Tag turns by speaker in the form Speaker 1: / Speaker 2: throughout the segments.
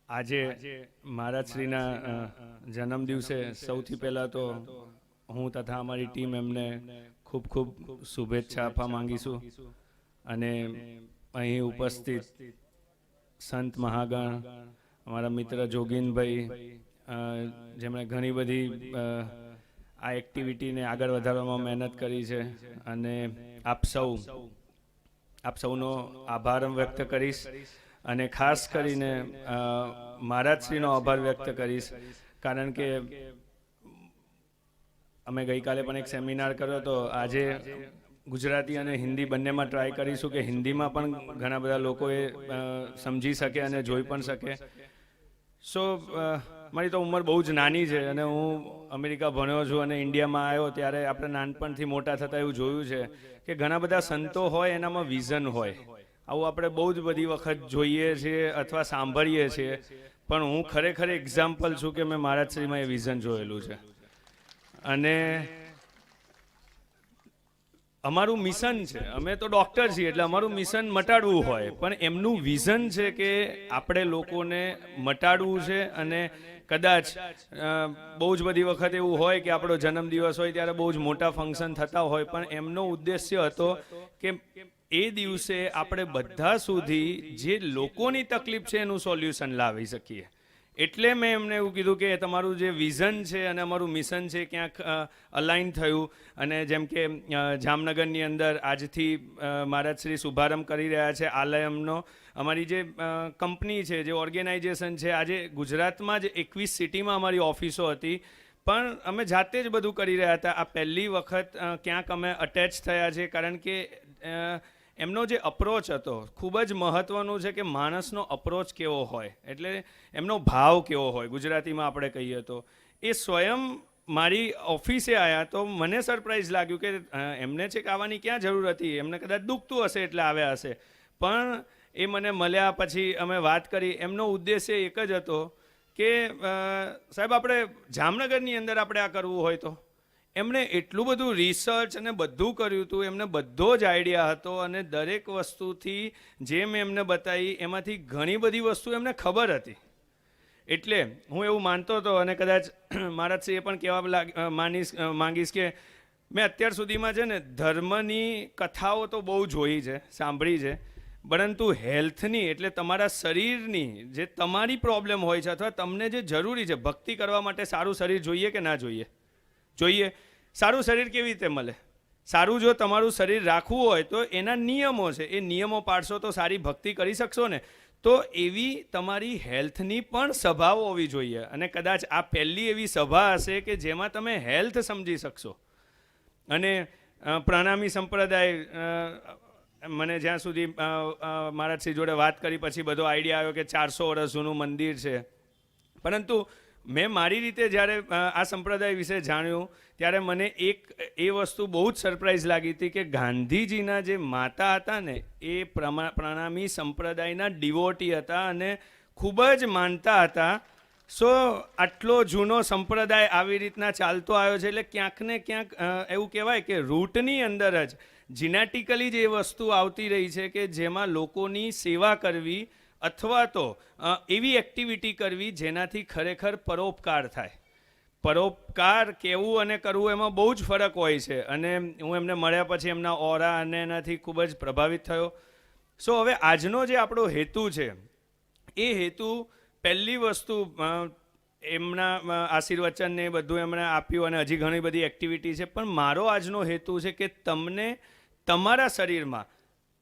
Speaker 1: આજે મહારાજ શ્રીના જન્મ દિવસે સૌથી પહેલાં તો હું તથા અમારી ટીમ એમને ખૂબ ખૂબ શુભેચ્છા આપવા માંગીશું અને અહીં ઉપસ્થિત સંત મહાગણ અમારા મિત્ર જોગીનભાઈ જેમણે ઘણી બધી આ એક્ટિવિટીને આગળ વધારવામાં મહેનત કરી છે અને આપ સૌનો આભાર વ્યક્ત કરીશ અને ખાસ કરીને મહારાજશ્રીનો આભાર વ્યક્ત કરીશ કારણ કે અમે ગઈકાલે પણ એક સેમિનાર કર્યો હતો. આજે ગુજરાતી અને હિન્દી બંનેમાં ટ્રાય કરીશું કે હિન્દીમાં પણ ઘણા બધા લોકોએ સમજી શકે અને જોઈ પણ શકે. સો મારી તો ઉંમર બહુ જ નાની છે અને હું અમેરિકા ભણ્યો છું અને ઇન્ડિયામાં આવ્યો ત્યારે આપણે નાનપણથી મોટા થતા એવું જોયું છે કે ઘણા બધા સંતો હોય એનામાં વિઝન હોય. આવું આપણે બહુ જ બધી વખત જોઈએ છીએ અથવા સાંભળીએ છીએ, પણ હું ખરેખર એક્ઝામ્પલ છું કે મેં મહારાજશ્રીમાં એ વિઝન જોયેલું છે. અને અમારું મિશન છે, અમે તો ડૉક્ટર છીએ એટલે અમારું મિશન મટાડવું હોય, પણ એમનું વિઝન છે કે આપણે લોકોને મટાડવું છે. અને કદાચ બહુ જ બધી વખત એવું હોય કે આપણો જન્મદિવસ હોય ત્યારે બહુ જ મોટા ફંક્શન થતા હોય, પણ એમનો ઉદ્દેશ્ય હતો કે એ દિવસે આપણે બધા સુધી જે લોકોની તકલીફ છે એનું સોલ્યુશન લાવી શકીએ. એટલે મેં એમને એવું કીધું કે તમારું જે વિઝન છે અને અમારું મિશન છે ક્યાંક અલાઇન થયું. અને જેમ કે જામનગરની અંદર આજથી મહારાજશ્રી શુભારંભ કરી રહ્યા છે આલયમનો. અમારી જે કંપની છે, જે ઓર્ગેનાઇઝેશન છે, આજે ગુજરાતમાં જ 21 સિટીમાં અમારી ઓફિસો હતી, પણ અમે જાતે જ બધું કરી રહ્યા હતા. આ પહેલી વખત ક્યાંક અમે અટેચ થયા છે કારણ કે એમનો જે અપ્રોચ હતો ખૂબ જ મહત્ત્વનું છે કે માણસનો અપ્રોચ કેવો હોય, એટલે એમનો ભાવ કેવો હોય, ગુજરાતીમાં આપણે કહીએ તો. એ સ્વયં મારી ઓફિસે આવ્યા તો મને સરપ્રાઈઝ લાગ્યું કે એમને છેક આવવાની ક્યાં જરૂર હતી, એમને કદાચ દુખતું હશે એટલે આવ્યા હશે. પણ એ મને મળ્યા પછી અમે વાત કરી. એમનો ઉદ્દેશ્ય એક જ હતો કે સાહેબ આપણે જામનગરની અંદર આપણે આ કરવું હોય તો. એમણે એટલું બધું રિસર્ચ અને બધું કર્યું હતું, એમને બધો જ આઈડિયા હતો અને દરેક વસ્તુથી જે મેં એમને બતાવી એમાંથી ઘણી બધી વસ્તુ એમને ખબર હતી. એટલે હું એવું માનતો હતો અને કદાચ મહારાજશ્રી એ પણ કહેવા માંગીશ કે મેં અત્યાર સુધીમાં છે ને ધર્મની કથાઓ તો બહુ જોઈ છે, સાંભળી છે, પરંતુ હેલ્થની એટલે તમારા શરીરની જે તમારી પ્રોબ્લેમ હોય છે અથવા તમને જે જરૂરી છે, ભક્તિ કરવા માટે સારું શરીર જોઈએ કે ના જોઈએ? જોઈએ. સારું શરીર કેવી રીતે મળે? સારું જો તમારું શરીર રાખવું હોય તો એના નિયમો છે, એ નિયમો પાડશો તો સારી ભક્તિ કરી શકશો ને. તો એવી તમારી હેલ્થની પણ સભાઓ હોવી જોઈએ અને કદાચ આ પહેલી એવી સભા હશે કે જેમાં તમે હેલ્થ સમજી શકશો. અને પ્રણામી સંપ્રદાય મને જ્યાં સુધી મહારાજશ્રી જોડે વાત કરી પછી બધો આઈડિયા આવ્યો કે 400 વર્ષ જૂનું મંદિર છે. પરંતુ મેં મારી રીતે જ્યારે આ સંપ્રદાય વિશે જાણ્યું ત્યારે મને એક એ વસ્તુ બહુ જ સરપ્રાઈઝ લાગી હતી કે ગાંધીજીના જે માતા હતા ને એ પ્રણામી સંપ્રદાયના ડિવોટી હતા અને ખૂબ જ માનતા હતા. સો આટલો જૂનો સંપ્રદાય આવી રીતના ચાલતો આવ્યો છે એટલે ક્યાંક ને ક્યાંક એવું કહેવાય કે રૂટની અંદર જ જીનેટિકલી જ એ વસ્તુ આવતી રહી છે કે જેમાં લોકોની સેવા કરવી અથવા તો એવી એક્ટિવિટી કરવી જેનાથી ખરેખર પરોપકાર થાય. પરોપકાર કહેવું અને કરવું એમાં બહુ જ ફરક હોય છે. અને હું એમને મળ્યા પછી એમના ઓરા અને એનાથી ખૂબ જ પ્રભાવિત થયો. સો હવે આજનો જે આપણો હેતુ છે એ હેતુ પહેલી વસ્તુ એમના આશીર્વચનને બધું એમણે આપ્યું અને હજી ઘણી બધી એક્ટિવિટી છે, પણ મારો આજનો હેતુ છે કે તમને તમારા શરીરમાં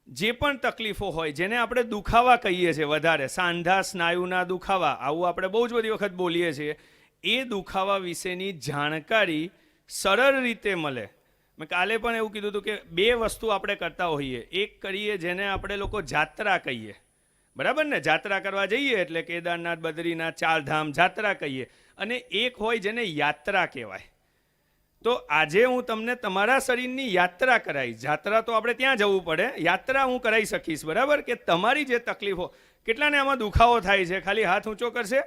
Speaker 1: જે પણ તકલીફો હોય, જેને આપણે દુખાવા કહીએ છીએ, વધારે સાંધા સ્નાયુના દુખાવા, આવું આપણે બહુ જ બધી વખત બોલીએ છીએ, એ દુખાવા વિશેની જાણકારી સરળ રીતે મળે. મેં કાલે પણ એવું કીધું હતું કે બે વસ્તુ આપણે કરતા હોઈએ. એક કરીએ જેને આપણે લોકો જાત્રા કહીએ, બરાબર ને? જાત્રા કરવા જઈએ એટલે કેદારનાથ, બદ્રીનાથ, 4 ધામ જાત્રા કહીએ. અને એક હોય જેને યાત્રા કહેવાય. તો આજે હું તમને તમારા શરીરની યાત્રા કરાવીશ. જાત્રા તો આપણે ત્યાં જવું પડે, યાત્રા હું કરાવી શકીશ, બરાબર? કે તમારી જે તકલીફો, કેટલાને આમાં દુખાવો થાય છે? ખાલી હાથ ઊંચો કરશે.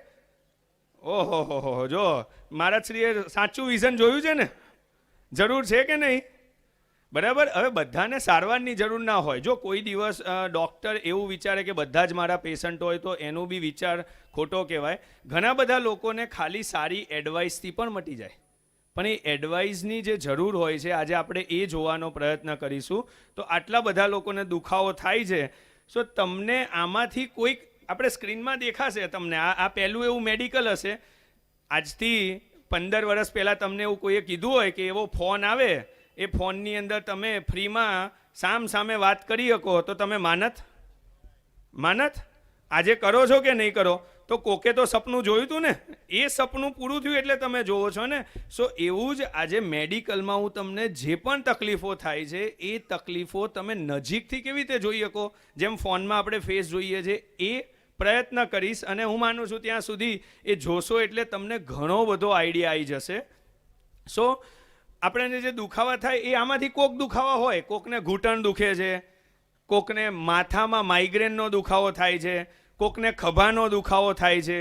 Speaker 1: ઓહો હો, જો મહારાજશ્રીએ સાચું વિઝન જોયું છે ને? જરૂર છે કે નહીં? બરાબર. હવે બધાને સારવારની જરૂર ના હોય. જો કોઈ દિવસ ડૉક્ટર એવું વિચારે કે બધા જ મારા પેશન્ટ હોય તો એનો બી વિચાર ખોટો કહેવાય. ઘણા બધા લોકોને ખાલી સારી એડવાઇસથી પણ મટી જાય, પણ એ એડવાઇસની જે જરૂર હોય છે આજે આપણે એ જોવાનો પ્રયત્ન કરીશું. તો આટલા બધા લોકોને દુખાવો થાય છે, સો તમને આમાંથી કોઈક આપણે સ્ક્રીનમાં દેખાશે તમને આ પહેલું એવું મેડિકલ હશે. આજથી 15 વર્ષ પહેલાં તમને એવું કોઈએ કીધું હોય કે એવો ફોન આવે, એ ફોનની અંદર તમે ફ્રીમાં સામે વાત કરી શકો, તો તમે માનત આજે કરો છો કે નહીં કરો? તો કોકે તો સપનું જોયું હતું ને, એ સપનું પૂરું થયું એટલે તમે જોવો છો ને. સો એવું જ આજે મેડિકલમાં હું તમને જે પણ તકલીફો થાય છે એ તકલીફો તમે નજીકથી કેવી રીતે જોઈ શકો, જેમ ફોનમાં આપણે ફેસ જોઈએ છે એ પ્રયત્ન કરીશ. અને હું માનું છું ત્યાં સુધી એ જોશો એટલે તમને ઘણો બધો આઈડિયા આવી જશે. સો આપણને જે દુખાવા થાય એ આમાંથી કોક દુખાવા હોય, કોકને ઘૂંટણ દુખે છે, કોકને માથામાં માઇગ્રેનનો દુખાવો થાય છે, કોકને ખભાનો દુખાવો થાય છે,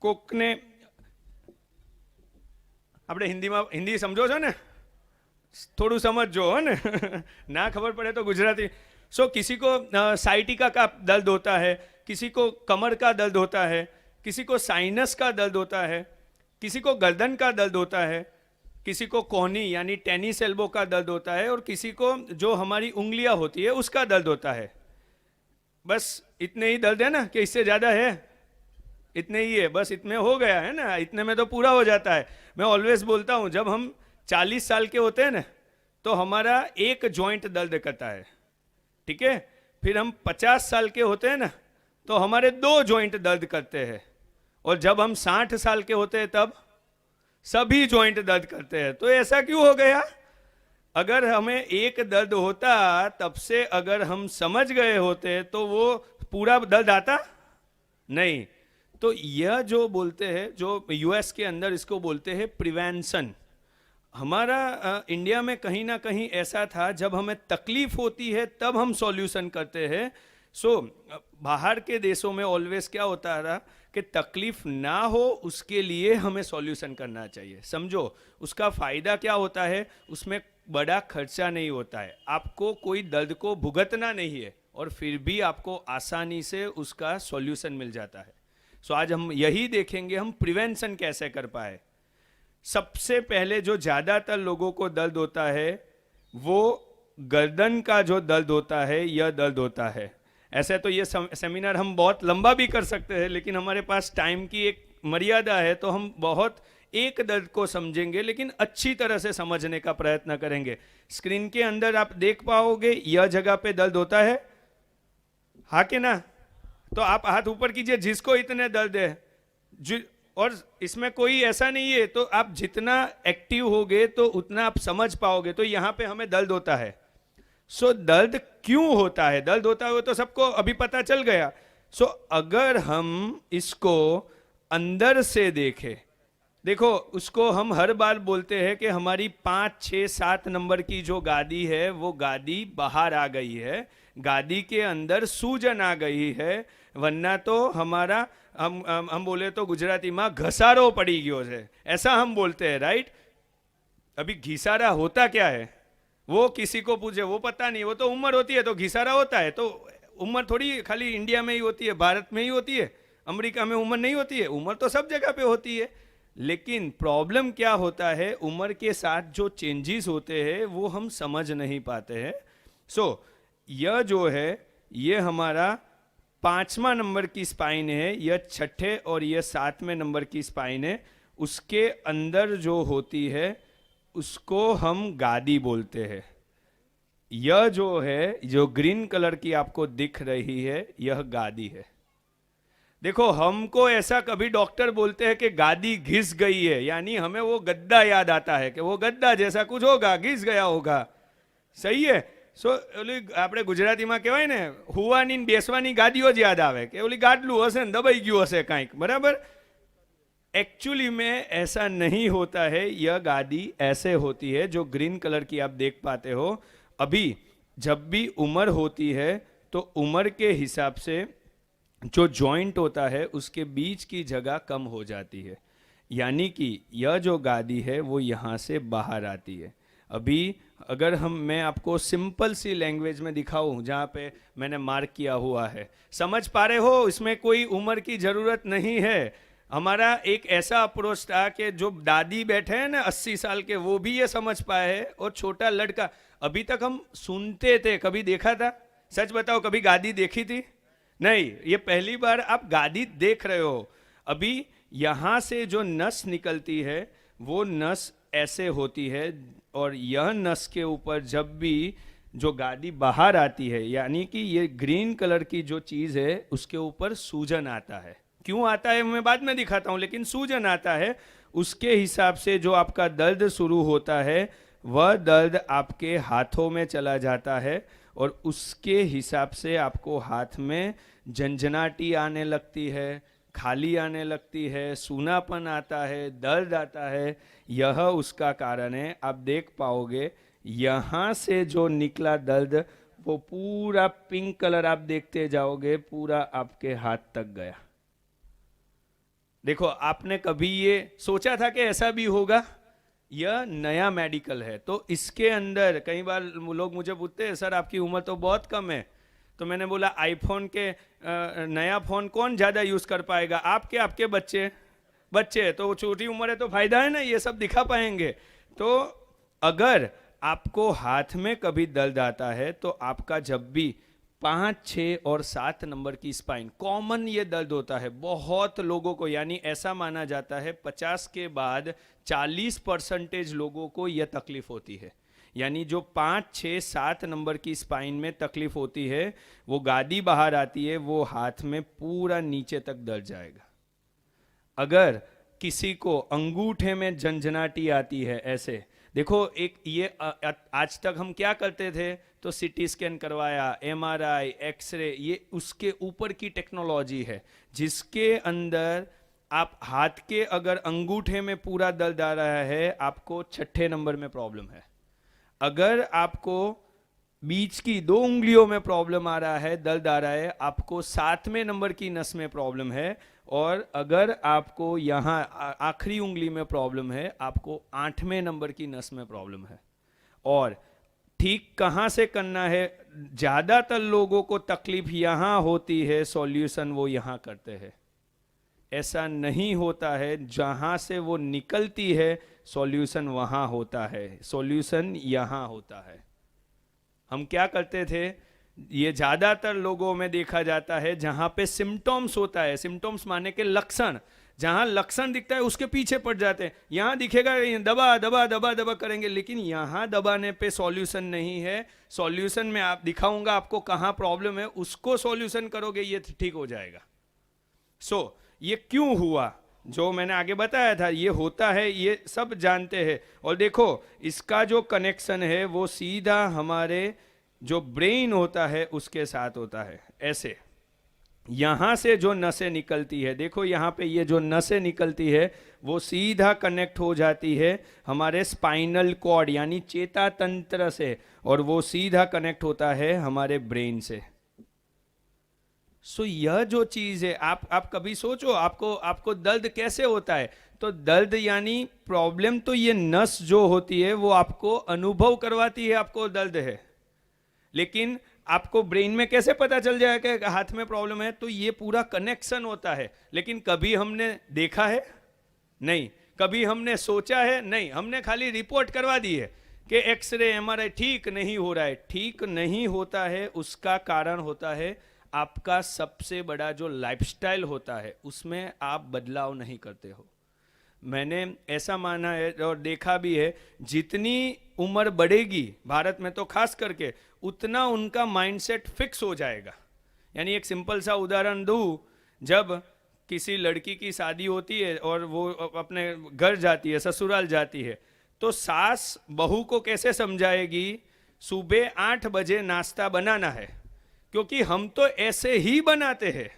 Speaker 1: કોકને આપણે હિન્દી સમજો છો ને, થોડું समझो हो ने ना खबर पड़े तो गुजराती. सो किसी को साइटिका का दर्द होता है, किसी को कमर का दर्द होता है, किसी को साइनस का दर्द होता है, किसी को गर्दन का दर्द होता है, किसी को कोहनी यानी टेनिस एल्बो का दर्द होता है, और किसी को जो हमारी उंगलियां होती है उसका दर्द होता है. बस इतने ही दर्द है ना, कि इससे ज़्यादा है? इतने ही है, बस इतने हो गया है ना, इतने में तो पूरा हो जाता है. मैं ऑलवेज बोलता हूँ जब हम 40 साल के होते हैं ना तो हमारा एक जॉइंट दर्द करता है, ठीक है. फिर हम 50 साल के होते हैं ना तो हमारे 2 जॉइंट दर्द करते हैं, और जब हम 60 साल के होते हैं तब सभी जॉइंट दर्द करते हैं. तो ऐसा क्यों हो गया? अगर हमें एक दर्द होता तब से अगर हम समझ गए होते तो वो पूरा दर्द आता नहीं. तो यह जो बोलते हैं, जो यूएस के अंदर इसको बोलते हैं प्रिवेंशन. हमारा इंडिया में कहीं ना कहीं ऐसा था, जब हमें तकलीफ होती है तब हम सॉल्यूशन करते हैं. सो बाहर के देशों में ऑलवेज क्या होता रहा कि तकलीफ ना हो उसके लिए हमें सॉल्यूशन करना चाहिए. समझो उसका फ़ायदा क्या होता है, उसमें बड़ा खर्चा नहीं होता है, आपको कोई दर्द को भुगतना नहीं है, और फिर भी आपको आसानी से उसका सॉल्यूशन मिल जाता है. सो आज हम यही देखेंगे हम प्रिवेंशन कैसे कर पाए. सबसे पहले जो ज़्यादातर लोगों को दर्द होता है वो गर्दन का जो दर्द होता है, यह दर्द होता है. ऐसे तो ये सेमिनार हम बहुत लंबा भी कर सकते हैं, लेकिन हमारे पास टाइम की एक मर्यादा है, तो हम बहुत एक दर्द को समझेंगे लेकिन अच्छी तरह से समझने का प्रयत्न करेंगे. स्क्रीन के अंदर आप देख पाओगे यह जगह पे दर्द होता है, हाँ कि ना? तो आप हाथ ऊपर कीजिए जिसको इतने दर्द है. और इसमें कोई ऐसा नहीं है, तो आप जितना एक्टिव होगे तो उतना आप समझ पाओगे. तो यहाँ पे हमें दर्द होता है. सो दर्द क्यों होता है, दर्द होता है वो तो सबको अभी पता चल गया. सो अगर हम इसको अंदर से देखें, देखो उसको हम हर बार बोलते हैं कि हमारी 5, 6, 7 नंबर की जो गादी है वो गादी बाहर आ गई है, गादी के अंदर सूजन आ गई है, वरना तो हमारा हम बोले तो गुजराती में घसारो पड़ी गयो है, ऐसा हम बोलते हैं, राइट. अभी घिसारा होता क्या है वो किसी को पूछे वो पता नहीं, वो तो उम्र होती है तो घिसारा होता है. तो उम्र थोड़ी खाली इंडिया में ही होती है, भारत में ही होती है, अमेरिका में उम्र नहीं होती है. उम्र तो सब जगह पे होती है, लेकिन प्रॉब्लम क्या होता है, उम्र के साथ जो चेंजेस होते हैं वो हम समझ नहीं पाते हैं. सो यह जो है ये हमारा 5वां नंबर की स्पाइन है, यह 6ठे और यह 7वें नंबर की स्पाइन है. उसके अंदर जो होती है उसको हम गादी बोलते हैं. यह जो है, जो ग्रीन कलर की आपको दिख रही है, यह गादी है. देखो हमको ऐसा कभी डॉक्टर बोलते हैं कि गादी घिस गई है, यानी हमें वो गद्दा याद आता है कि वो गद्दा जैसा कुछ होगा, घिस गया होगा. सही है. सो ओली આપણે ગુજરાતીમાં કહેવાય ને હુવાની ને બેસવાની ગાદીઓ જ યાદ આવે કે ઓલી ગાડલું હશે ને દબાઈ ગયું હશે કાંઈક, બરાબર. एक्चुअली में ऐसा नहीं होता है. यह गादी ऐसे होती है जो ग्रीन कलर की आप देख पाते हो. अभी जब भी उम्र होती है तो उम्र के हिसाब से जो जॉइंट होता है उसके बीच की जगह कम हो जाती है, यानी कि यह जो गादी है वो यहाँ से बाहर आती है. अभी अगर मैं आपको सिंपल सी लैंग्वेज में दिखाऊं जहाँ पे मैंने मार्क किया हुआ है, समझ पा रहे हो? इसमें कोई उम्र की ज़रूरत नहीं है। हमारा एक ऐसा अप्रोच था कि जो दादी बैठे हैं ना 80 साल के, वो भी ये समझ पाए हैं, और छोटा लड़का। अभी तक हम सुनते थे, कभी देखा था? सच बताओ, कभी गादी देखी थी? नहीं, ये पहली बार आप गादी देख रहे हो। अभी यहाँ से जो नस निकलती है वो नस ऐसे होती है, और यह नस के ऊपर जब भी जो गादी बाहर आती है, यानी कि ये ग्रीन कलर की जो चीज़ है उसके ऊपर सूजन आता है। क्यों आता है मैं बाद में दिखाता हूँ, लेकिन सूजन आता है। उसके हिसाब से जो आपका दर्द शुरू होता है वह दर्द आपके हाथों में चला जाता है, और उसके हिसाब से आपको हाथ में झंझनाटी आने लगती है, खाली आने लगती है, सूनापन आता है, दर्द आता है। यह उसका कारण है। आप देख पाओगे यहाँ से जो निकला दर्द वो पूरा पिंक कलर आप देखते जाओगे, पूरा आपके हाथ तक गया। देखो, आपने कभी ये सोचा था कि ऐसा भी होगा? यह नया मेडिकल है, तो इसके अंदर कई बार लोग मुझे पूछते हैं, सर आपकी उम्र तो बहुत कम है। तो मैंने बोला, आईफोन के नया फ़ोन कौन ज़्यादा यूज़ कर पाएगा, आपके आपके बच्चे? तो छोटी उम्र है तो फायदा है ना, ये सब दिखा पाएंगे। तो अगर आपको हाथ में कभी दर्द आता है तो आपका जब भी 5, 6 और 7 नंबर की स्पाइन, कॉमन ये दर्द होता है बहुत लोगों को, यानी ऐसा माना जाता है 50 के बाद 40% लोगों को यह तकलीफ होती है। यानी जो 5, 6, 7 नंबर की स्पाइन में तकलीफ होती है, वो गादी बाहर आती है, वो हाथ में पूरा नीचे तक दर्द जाएगा। अगर किसी को अंगूठे में झंझनाटी आती है, ऐसे देखो, एक ये आज तक हम क्या करते थे, तो सीटी स्कैन करवाया, एमआरआई, एक्सरे, ये उसके ऊपर की टेक्नोलॉजी है, जिसके अंदर आप हाथ के अगर अंगूठे में पूरा दर्द आ रहा है, आपको 6ठे नंबर में प्रॉब्लम है। अगर आपको बीच की 2 उंगलियों में प्रॉब्लम आ रहा है, दर्द आ रहा है, आपको 7वें नंबर की नस में प्रॉब्लम है, और अगर आपको यहाँ आखिरी उंगली में प्रॉब्लम है, आपको 8वें नंबर की नस में प्रॉब्लम है। और ठीक कहाँ से करना है? ज़्यादातर लोगों को तकलीफ यहाँ होती है, सॉल्यूशन वो यहाँ करते हैं। ऐसा नहीं होता है, जहाँ से वो निकलती है सॉल्यूशन वहाँ होता है, सॉल्यूशन यहाँ होता है। हम क्या करते थे, ये ज़्यादातर लोगों में देखा जाता है जहाँ पे सिम्टम्स होता है, सिम्टम्स माने के लक्षण, जहाँ लक्षण दिखता है उसके पीछे पड़ जाते हैं। यहाँ दिखेगा दबा दबा दबा दबा करेंगे, लेकिन यहाँ दबाने पे सॉल्यूशन नहीं है। सॉल्यूशन में आप दिखाऊंगा आपको कहाँ प्रॉब्लम है, उसको सॉल्यूशन करोगे ये ठीक हो जाएगा। सो ये क्यों हुआ, जो मैंने आगे बताया था, ये होता है, ये सब जानते हैं। और देखो, इसका जो कनेक्शन है वो सीधा हमारे जो ब्रेन होता है उसके साथ होता है। ऐसे यहाँ से जो नसें निकलती है, देखो यहाँ पे ये जो नसें निकलती है वो सीधा कनेक्ट हो जाती है हमारे स्पाइनल कॉर्ड यानी चेता तंत्र से, और वो सीधा कनेक्ट होता है हमारे ब्रेन से। सो यह जो चीज़ है, आप कभी सोचो आपको दर्द कैसे होता है? तो दर्द यानी प्रॉब्लम, तो ये नस जो होती है वो आपको अनुभव करवाती है आपको दर्द है, लेकिन आपको ब्रेन में कैसे पता चल जाएगा कि हाथ में प्रॉब्लम है? तो ये पूरा कनेक्शन होता है। लेकिन कभी हमने देखा है? नहीं। कभी हमने सोचा है? नहीं। हमने खाली रिपोर्ट करवा दी है कि एक्सरे, एमआरआई ठीक नहीं हो रहा है। ठीक नहीं होता है, उसका कारण होता है आपका सबसे बड़ा जो लाइफस्टाइल होता है उसमें आप बदलाव नहीं करते हो। मैंने ऐसा माना है और देखा भी है, जितनी उम्र बढ़ेगी भारत में तो खास करके, उतना उनका माइंडसेट फिक्स हो जाएगा। यानी एक सिंपल सा उदाहरण दूँ, जब किसी लड़की की शादी होती है और वो अपने घर जाती है, ससुराल जाती है, तो सास बहू को कैसे समझाएगी सुबह 8 बजे नाश्ता बनाना है, क्योंकि हम तो ऐसे ही बनाते हैं,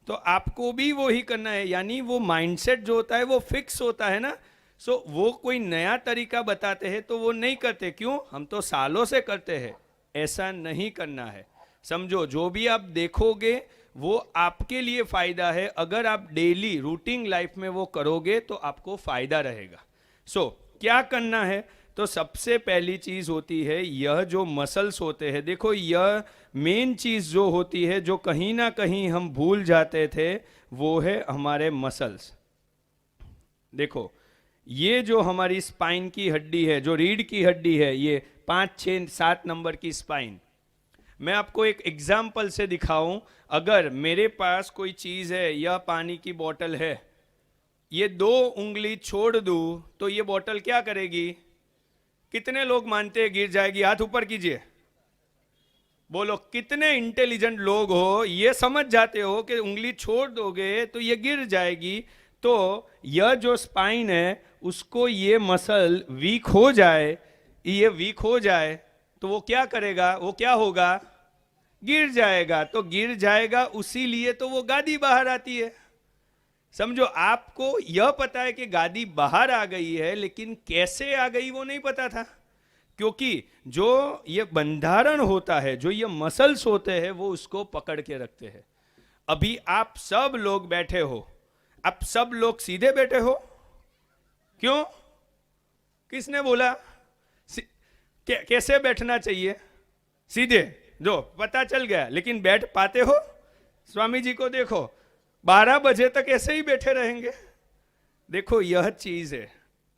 Speaker 1: तो आपको भी वो ही करना है। यानी वो माइंडसेट जो होता है वो फिक्स होता है ना। सो वो कोई नया तरीका बताते हैं तो वो नहीं करते। क्यों? हम तो सालों से करते हैं। ऐसा नहीं करना है। समझो, जो भी आप देखोगे वो आपके लिए फायदा है। अगर आप डेली रूटीन लाइफ में वो करोगे तो आपको फायदा रहेगा। सो क्या करना है? तो सबसे पहली चीज होती है यह जो मसल्स होते हैं, देखो यह मेन चीज जो होती है जो कहीं ना कहीं हम भूल जाते थे, वो है हमारे मसल्स। देखो ये जो हमारी स्पाइन की हड्डी है, जो रीढ़ की हड्डी है, ये 5, 6, 7 नंबर की स्पाइन। मैं आपको एक एग्जाम्पल से दिखाऊं, अगर मेरे पास कोई चीज है या पानी की बोतल है, ये 2 उंगली छोड़ दूं तो ये बोतल क्या करेगी? कितने लोग मानते हैं गिर जाएगी? हाथ ऊपर कीजिए, बोलो कितने इंटेलिजेंट लोग हो, ये समझ जाते हो कि उंगली छोड़ दोगे तो ये गिर जाएगी। तो यह जो स्पाइन है उसको ये मसल वीक हो जाए, ये वीक हो जाए तो वो क्या करेगा? वो क्या होगा? गिर जाएगा। तो गिर जाएगा, उसी लिए तो वो गादी बाहर आती है। समझो, आपको यह पता है कि गादी बाहर आ गई है, लेकिन कैसे आ गई वो नहीं पता था, क्योंकि जो ये बंधारण होता है, जो ये मसल्स होते हैं, वो उसको पकड़ के रखते हैं। अभी आप सब लोग बैठे हो, आप सब लोग सीधे बैठे हो, क्यों? किसने बोला? कैसे बैठना चाहिए? सीधे, जो पता चल गया, लेकिन बैठ पाते हो? स्वामी जी को देखो, 12 बजे तक ऐसे ही बैठे रहेंगे। देखो यह चीज है,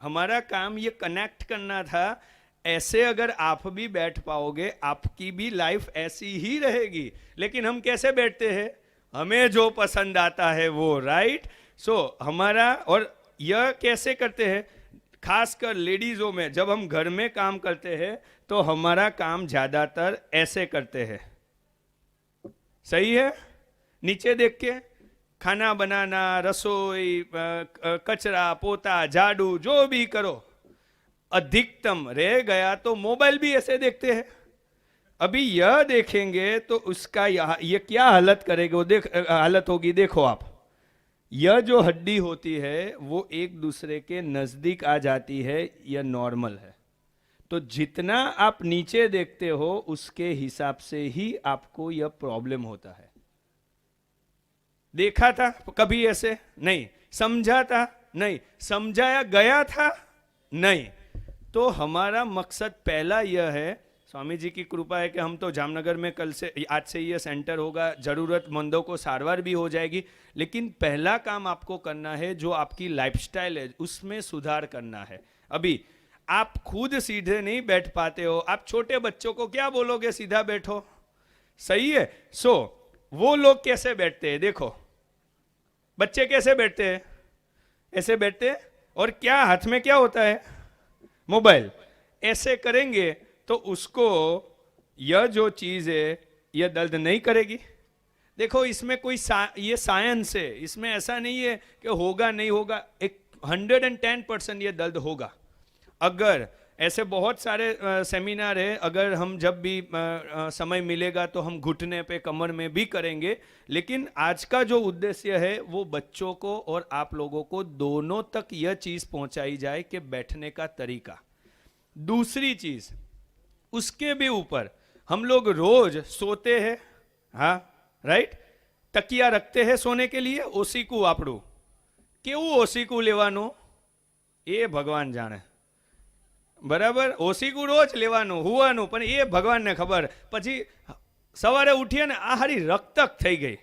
Speaker 1: हमारा काम ये कनेक्ट करना था। ऐसे अगर आप भी बैठ पाओगे, आपकी भी लाइफ ऐसी ही रहेगी। लेकिन हम कैसे बैठते हैं? हमें जो पसंद आता है वो, राइट? सो हमारा, और यह कैसे करते हैं? खासकर लेडीजों में, जब हम घर में काम करते हैं तो हमारा काम ज्यादातर ऐसे करते हैं, सही है? नीचे देख के खाना बनाना, रसोई, कचरा पोता, झाड़ू, जो भी करो, अधिकतम रह गया तो मोबाइल भी ऐसे देखते हैं। अभी यह देखेंगे तो उसका ये क्या हालत करेगा, वो हालत होगी। देखो आप, यह जो हड्डी होती है वो एक दूसरे के नजदीक आ जाती है, यह नॉर्मल है। तो जितना आप नीचे देखते हो उसके हिसाब से ही आपको यह प्रॉब्लम होता है। देखा था कभी ऐसे? नहीं। समझा था? नहीं। समझाया गया था? नहीं। तो हमारा मकसद पहला यह है, स्वामी जी की कृपा है कि हम तो जामनगर में कल से, आज से ये सेंटर होगा, जरूरतमंदों को सारवार भी हो जाएगी। लेकिन पहला काम आपको करना है, जो आपकी लाइफस्टाइल है उसमें सुधार करना है। अभी आप खुद सीधे नहीं बैठ पाते हो, आप छोटे बच्चों को क्या बोलोगे सीधा बैठो? सही है। वो लोग कैसे बैठते हैं? देखो बच्चे कैसे बैठते हैं? ऐसे बैठते हैं, और क्या हाथ में क्या होता है? मोबाइल। ऐसे करेंगे तो उसको यह जो चीज है यह दर्द नहीं करेगी। देखो इसमें कोई ये साइंस है, इसमें ऐसा नहीं है कि होगा नहीं होगा। 110% ये दर्द होगा। अगर ऐसे बहुत सारे सेमिनार है, अगर हम जब भी समय मिलेगा तो हम घुटने पे, कमर में भी करेंगे। लेकिन आज का जो उद्देश्य है वो बच्चों को और आप लोगों को दोनों तक यह चीज पहुंचाई जाए कि बैठने का तरीका। दूसरी चीज, उसके भी ऊपर हम लोग रोज सोते हैं, हाँ राइट, तकिया रखते हैं सोने के लिए। ओसीकू आपड़ू केवू ओसीकू लेवाનું એ ભગવાન જાણે, બરાબર? ઓસીકુ રોજ લેવાનું, હુવાનું, પણ એ ભગવાનને ખબર. પછી સવારે ઉઠીએ ને, આ હારી રક્તક થઈ ગઈ.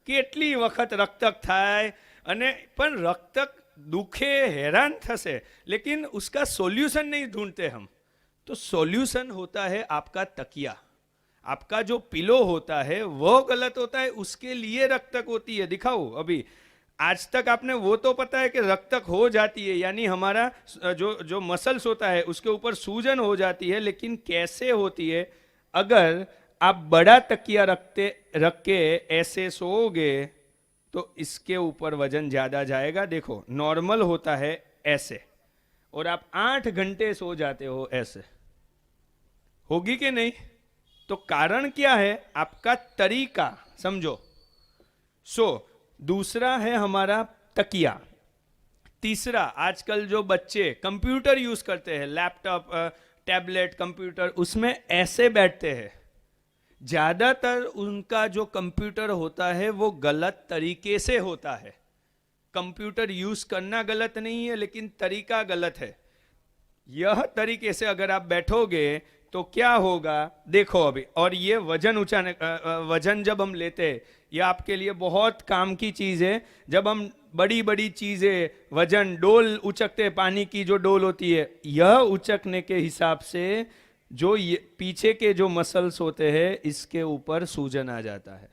Speaker 1: કેટલી વખત રક્તક થાય, અને પણ રક્તક दुखे, हैरान थसे, लेकिन उसका सॉल्यूशन नहीं ढूंढते हम। तो सॉल्यूशन होता है आपका तकिया, आपका जो पिलो होता है वो गलत होता है, उसके लिए रक्तक होती है। दिखाओ अभी, आज तक आपने वो तो पता है कि रक्तक हो जाती है, यानी हमारा जो मसल्स होता है उसके ऊपर सूजन हो जाती है। लेकिन कैसे होती है? अगर आप बड़ा तकिया रख के ऐसे सोओगे तो इसके ऊपर वजन ज्यादा जाएगा। देखो नॉर्मल होता है ऐसे, और आप 8 घंटे सो जाते हो ऐसे, होगी कि नहीं? तो कारण क्या है? आपका तरीका समझो। दूसरा है हमारा तकिया। तीसरा, आजकल जो बच्चे कंप्यूटर यूज करते हैं, लैपटॉप, टैबलेट, कंप्यूटर, उसमें ऐसे बैठते हैं। ज्यादातर उनका जो कंप्यूटर होता है वो गलत तरीके से होता है। कंप्यूटर यूज करना गलत नहीं है, लेकिन तरीका गलत है। यह तरीके से अगर आप बैठोगे तो क्या होगा, देखो अभी। और ये वजन वजन जब हम लेते हैं, ये आपके लिए बहुत काम की चीज है। जब हम बड़ी बड़ी चीजें वजन डोल उचकते हैं, पानी की जो डोल होती है, यह उचकने के हिसाब से जो ये पीछे के जो मसल्स होते हैं, इसके ऊपर सूजन आ जाता है।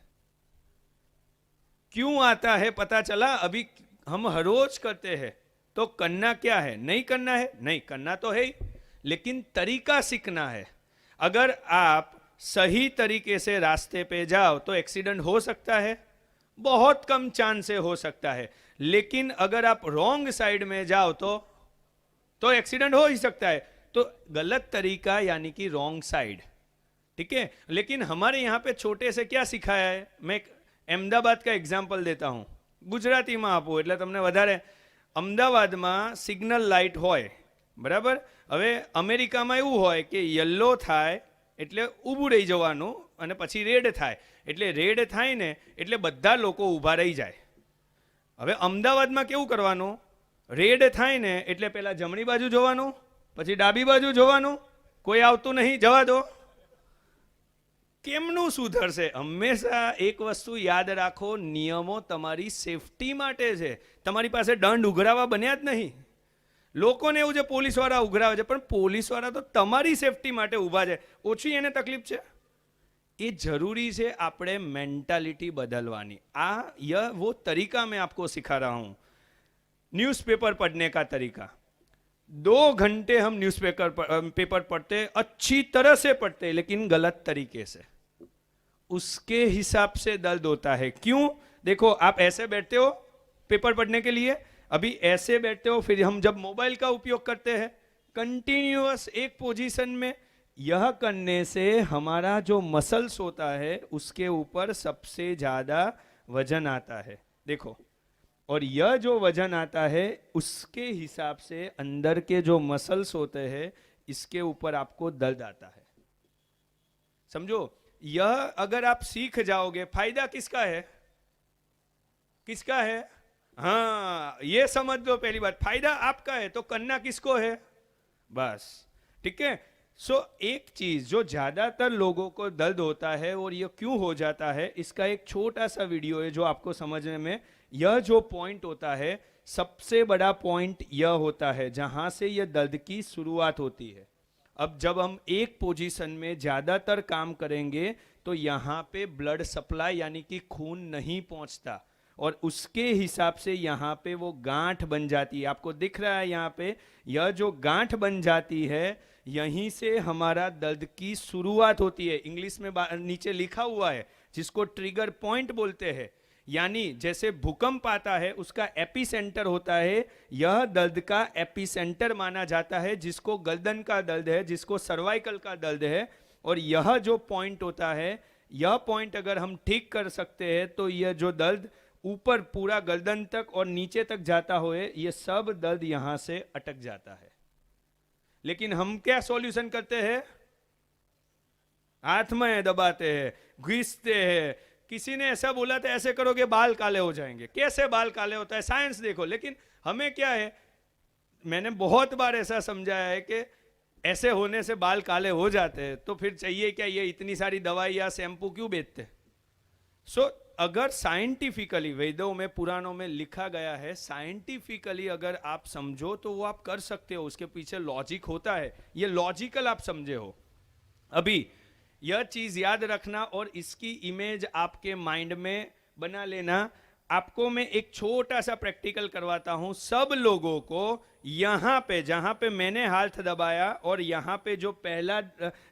Speaker 1: क्यों आता है पता चला? अभी हम हर रोज करते हैं, तो करना क्या है? नहीं करना है, नहीं करना तो है ही, लेकिन तरीका सीखना है। अगर आप सही तरीके से रास्ते पे जाओ तो एक्सीडेंट हो सकता है, बहुत कम चांस से हो सकता है। लेकिन अगर आप रॉन्ग साइड में जाओ तो एक्सीडेंट हो ही सकता है। तो गलत तरीका यानी कि रॉन्ग साइड, ठीक है। लेकिन हमारे यहाँ पे छोटे से क्या सिखाया है, मैं अहमदाबाद का एग्जाम्पल देता हूँ, ગુજરાતીમાં આપું એટલે તમને વધારે। અમદાવાદમાં સિગ્નલ લાઇટ હોય, બરાબર। હવે અમેરિકામાં એવું હોય કે યલો થાય એટલે ઊભું રહી જવાનું, અને પછી રેડ થાય એટલે રેડ થાય ને એટલે બધા લોકો ઊભા રહી જાય। હવે અમદાવાદમાં કેવું કરવાનું? રેડ થાય ને એટલે પહેલા જમણી બાજુ જોવાનું, પછી ડાબી બાજુ જોવાનું, કોઈ આવતું નહીં, જવા દો। કેમનું સુધરશે? હંમેશા એક વસ્તુ યાદ રાખો, નિયમો તમારી સેફટી માટે છે, તમારી પાસે દંડ ઉઘરાવા બન્યા જ નહીં। લોકોને એવું છે પોલીસવાળા ઉઘરાવે છે, પણ પોલીસવાળા તો તમારી સેફટી માટે ઊભા છે, ઓછી એને તકલીફ છે। ये जरूरी है આપણે मेंटालिटी बदलवानी। यह वो तरीका मैं आपको सिखा रहा हूं, न्यूज़पेपर पढ़ने का तरीका। 2 घंटे हम पेपर पढ़ते, अच्छी तरह से पढ़ते, लेकिन गलत तरीके से, उसके हिसाब से दर्द होता है। क्यों? देखो, आप ऐसे बैठते हो पेपर पढ़ने के लिए, अभी ऐसे बैठते हो, फिर हम जब मोबाइल का उपयोग करते हैं कंटिन्यूअस एक पोजीशन में, यह करने से हमारा जो मसल्स होता है उसके ऊपर सबसे ज्यादा वजन आता है। देखो, और यह जो वजन आता है उसके हिसाब से अंदर के जो मसल्स होते हैं इसके ऊपर आपको दर्द आता है। समझो, यह अगर आप सीख जाओगे, फायदा किसका है? किसका है? हाँ, ये समझ लो पहली बात, फायदा आपका है, तो करना किसको है? बस, ठीक है। सो एक चीज जो ज्यादातर लोगों को दर्द होता है और यह क्यों हो जाता है, इसका एक छोटा सा वीडियो है जो आपको समझने में, यह जो पॉइंट होता है, सबसे बड़ा पॉइंट यह होता है जहां से यह दर्द की शुरुआत होती है। अब जब हम एक पोजीशन में ज्यादातर काम करेंगे तो यहाँ पे ब्लड सप्लाई यानी कि खून नहीं पहुंचता, और उसके हिसाब से यहाँ पे वो गांठ बन जाती है। आपको दिख रहा है यहाँ पे, यह जो गांठ बन जाती है, यहीं से हमारा दर्द की शुरुआत होती है। इंग्लिश में नीचे लिखा हुआ है जिसको ट्रिगर पॉइंट बोलते हैं, यानी जैसे भूकंप आता है उसका एपिसेंटर होता है, यह दर्द का एपिसेंटर माना जाता है, जिसको गर्दन का दर्द है, जिसको सर्वाइकल का दर्द है। और यह जो पॉइंट होता है, यह पॉइंट अगर हम ठीक कर सकते हैं तो यह जो दर्द ऊपर पूरा गर्दन तक और नीचे तक जाता हो, यह सब दर्द यहां से अटक जाता है। लेकिन हम क्या सॉल्यूशन करते हैं? हाथ में दबाते हैं, घिसते हैं। किसी ने ऐसा बोला था ऐसे करोगे बाल काले हो जाएंगे। कैसे बाल काले होता है? साइंस देखो। लेकिन हमें क्या है, मैंने बहुत बार ऐसा समझाया है कि ऐसे होने से बाल काले हो जाते हैं, तो फिर चाहिए क्या ये इतनी सारी दवाई या शैम्पू क्यों बेचते? सो अगर साइंटिफिकली, वेदों में पुराणों में लिखा गया है, साइंटिफिकली अगर आप समझो तो वो आप कर सकते हो, उसके पीछे लॉजिक होता है, ये लॉजिकल आप समझे हो। अभी यह चीज याद रखना और इसकी इमेज आपके माइंड में बना लेना। आपको मैं एक छोटा सा प्रैक्टिकल करवाता हूं। सब लोगों को यहां पे, जहां पे मैंने हाथ दबाया और यहां पे जो पहला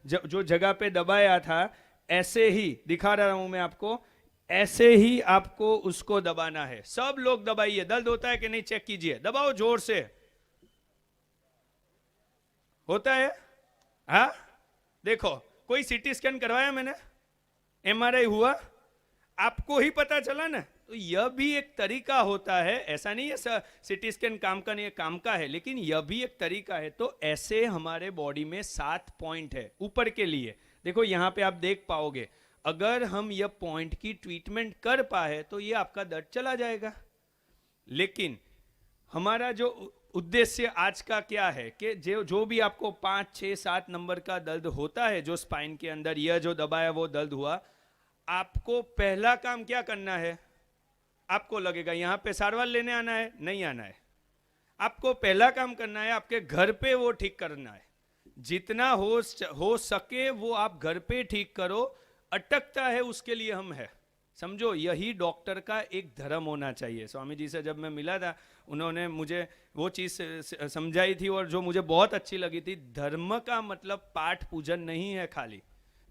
Speaker 1: जो जगह पे दबाया था, ऐसे ही दिखा रहा हूं मैं आपको, ऐसे ही आपको उसको दबाना है। सब लोग दबाइए। दर्द होता है कि नहीं चेक कीजिए, दबाओ जोर से। होता है? हाँ, देखो, कोई सीटी स्कैन करवाया मैंने, एमआरआई हुआ, आपको ही पता चला ना। तो यह भी एक तरीका होता है, ऐसा नहीं है सीटी स्कैन काम का नहीं है, काम का है, लेकिन यह भी एक तरीका है। तो ऐसे हमारे बॉडी में 7 पॉइंट है ऊपर के लिए। देखो यहाँ पे आप देख पाओगे, अगर हम यह पॉइंट की ट्रीटमेंट कर पाए तो ये आपका दर्द चला जाएगा। लेकिन हमारा जो उद्देश्य आज का क्या है कि जो भी आपको 5, 6, 7 नंबर का दर्द होता है, जो स्पाइन के अंदर यह जो दबाया वो दर्द हुआ, आपको पहला काम क्या करना है? आपको लगेगा यहाँ पे सारवार लेने आना है, नहीं आना है। आपको पहला काम करना है, आपके घर पे वो ठीक करना है। जितना हो सके वो आप घर पे ठीक करो। अटकता है उसके लिए हम है, समझो। यही डॉक्टर का एक धर्म होना चाहिए। स्वामी जी से जब मैं मिला था, उन्होंने मुझे वो चीज़ समझाई थी और जो मुझे बहुत अच्छी लगी थी। धर्म का मतलब पाठ पूजन नहीं है खाली।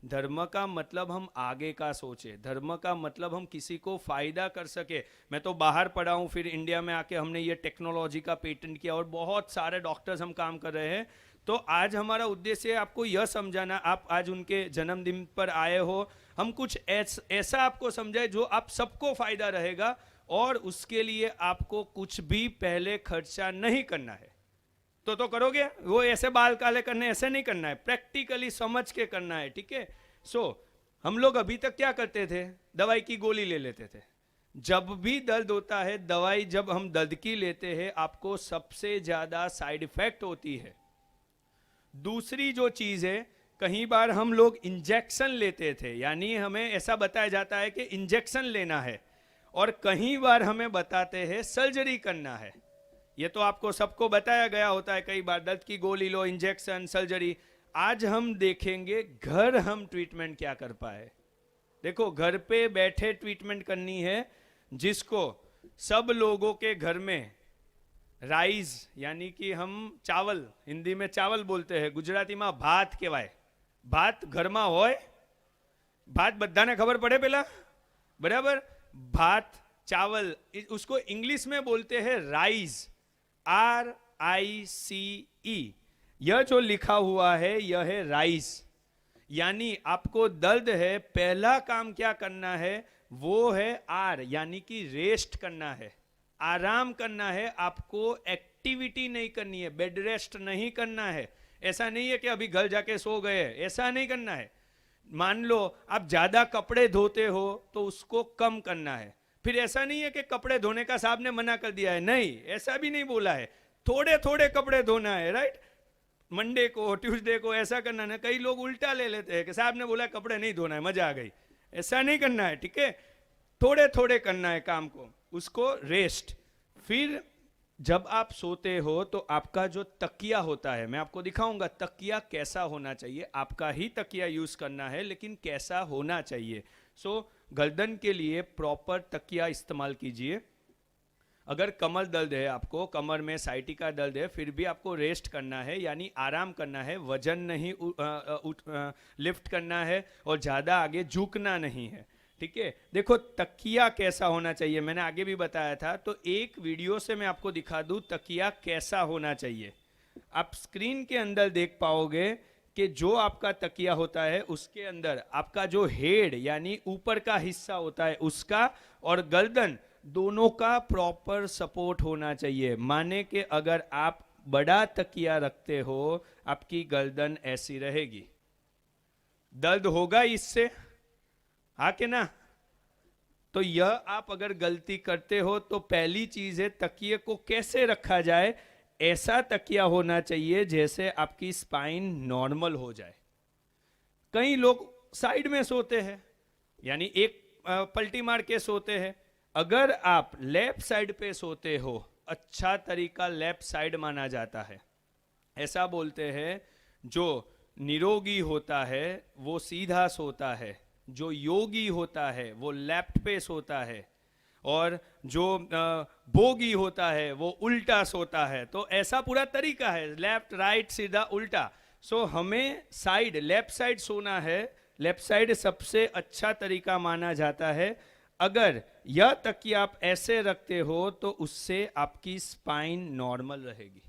Speaker 1: धर्म का मतलब हम आगे का सोचे। धर्म का मतलब हम किसी को फायदा कर सके। मैं तो बाहर पढ़ा हूँ, फिर इंडिया में आके हमने ये टेक्नोलॉजी का पेटेंट किया और बहुत सारे डॉक्टर्स हम काम कर रहे हैं। तो आज हमारा उद्देश्य है आपको यह समझाना। आप आज उनके जन्मदिन पर आए हो, हम कुछ ऐसा आपको समझाए जो आप सबको फायदा रहेगा, और उसके लिए आपको कुछ भी पहले खर्चा नहीं करना है। तो करोगे वो, ऐसे बाल काले करने ऐसे नहीं करना है, प्रैक्टिकली समझ के करना है, ठीक है। सो हम लोग अभी तक क्या करते थे? दवाई की गोली ले लेते थे। जब भी दर्द होता है, दवाई जब हम दर्द की लेते हैं, आपको सबसे ज्यादा साइड इफेक्ट होती है। दूसरी जो चीज है, कहीं बार हम लोग इंजेक्शन लेते थे, यानी हमें ऐसा बताया जाता है कि इंजेक्शन लेना है, और कहीं बार हमें बताते हैं सर्जरी करना है। ये तो आपको सबको बताया गया होता है कई बार, दर्द की गोली लो, इंजेक्शन, सर्जरी। आज हम देखेंगे घर हम ट्रीटमेंट क्या कर पाए। देखो, घर पे बैठे ट्रीटमेंट करनी है, जिसको सब लोगों के घर में राइस, यानी कि हम चावल, हिंदी में चावल बोलते हैं, गुजराती में भात कहेवाय। भात घर में होय, भात बधाने खबर पड़े पेला, बराबर। भात, चावल, उसको इंग्लिश में बोलते हैं राइस, RICE। यह जो लिखा हुआ है यह है राइस। यानी आपको दर्द है, पहला काम क्या करना है वो है R, यानी कि रेस्ट करना है, आराम करना है। आपको एक्टिविटी नहीं करनी है, बेड रेस्ट नहीं करना है। ऐसा नहीं है कि अभी घर जाके सो गए, ऐसा नहीं करना है। मान लो आप ज्यादा कपड़े धोते हो तो उसको कम करना है। फिर ऐसा नहीं है कि कपड़े धोने का साहब ने मना कर दिया है, नहीं, ऐसा भी नहीं बोला है। थोड़े थोड़े कपड़े धोना है, राइट। मंडे को, ट्यूसडे को ऐसा करना है। कई लोग उल्टा ले लेते हैं कि साहब ने बोला कपड़े नहीं धोना है, मजा आ गई। ऐसा नहीं करना है, ठीक है। थोड़े थोड़े करना है काम को, उसको रेस्ट। फिर जब आप सोते हो तो आपका जो तकिया होता है, मैं आपको दिखाऊंगा तकिया कैसा होना चाहिए। आपका ही तकिया यूज करना है, लेकिन कैसा होना चाहिए। गर्दन के लिए प्रॉपर तकिया इस्तेमाल कीजिए। अगर कमर दर्द है, आपको कमर में साइटिका दर्द है, फिर भी आपको रेस्ट करना है, यानी आराम करना है। वजन नहीं लिफ्ट करना है और ज़्यादा आगे झुकना नहीं है, ठीक है। देखो तकिया कैसा होना चाहिए, मैंने आगे भी बताया था, तो एक वीडियो से मैं आपको दिखा दूं तकिया कैसा होना चाहिए। आप स्क्रीन के अंदर देख पाओगे कि जो आपका तकिया होता है उसके अंदर आपका जो हेड यानी ऊपर का हिस्सा होता है उसका और गर्दन दोनों का प्रॉपर सपोर्ट होना चाहिए। माने कि अगर आप बड़ा तकिया रखते हो, आपकी गर्दन ऐसी रहेगी। दर्द होगा इससे, हाँ कि ना? तो यह आप अगर गलती करते हो तो पहली चीज है तकिए को कैसे रखा जाए। ऐसा तकिया होना चाहिए जैसे आपकी स्पाइन नॉर्मल हो जाए। कई लोग साइड में सोते हैं, यानी एक पलटी मार के सोते हैं। अगर आप लेफ्ट साइड पे सोते हो, अच्छा तरीका लेफ्ट साइड माना जाता है। ऐसा बोलते हैं जो निरोगी होता है वो सीधा सोता है, जो योगी होता है वो लेफ्ट पे सोता है, और जो भोगी होता है वो उल्टा सोता है। तो ऐसा पूरा तरीका है, लेफ्ट राइट सीधा उल्टा। सो हमें साइड लेफ्ट साइड सोना है, लेफ्ट साइड सबसे अच्छा तरीका माना जाता है। अगर यह तकिया आप ऐसे रखते हो तो उससे आपकी स्पाइन नॉर्मल रहेगी,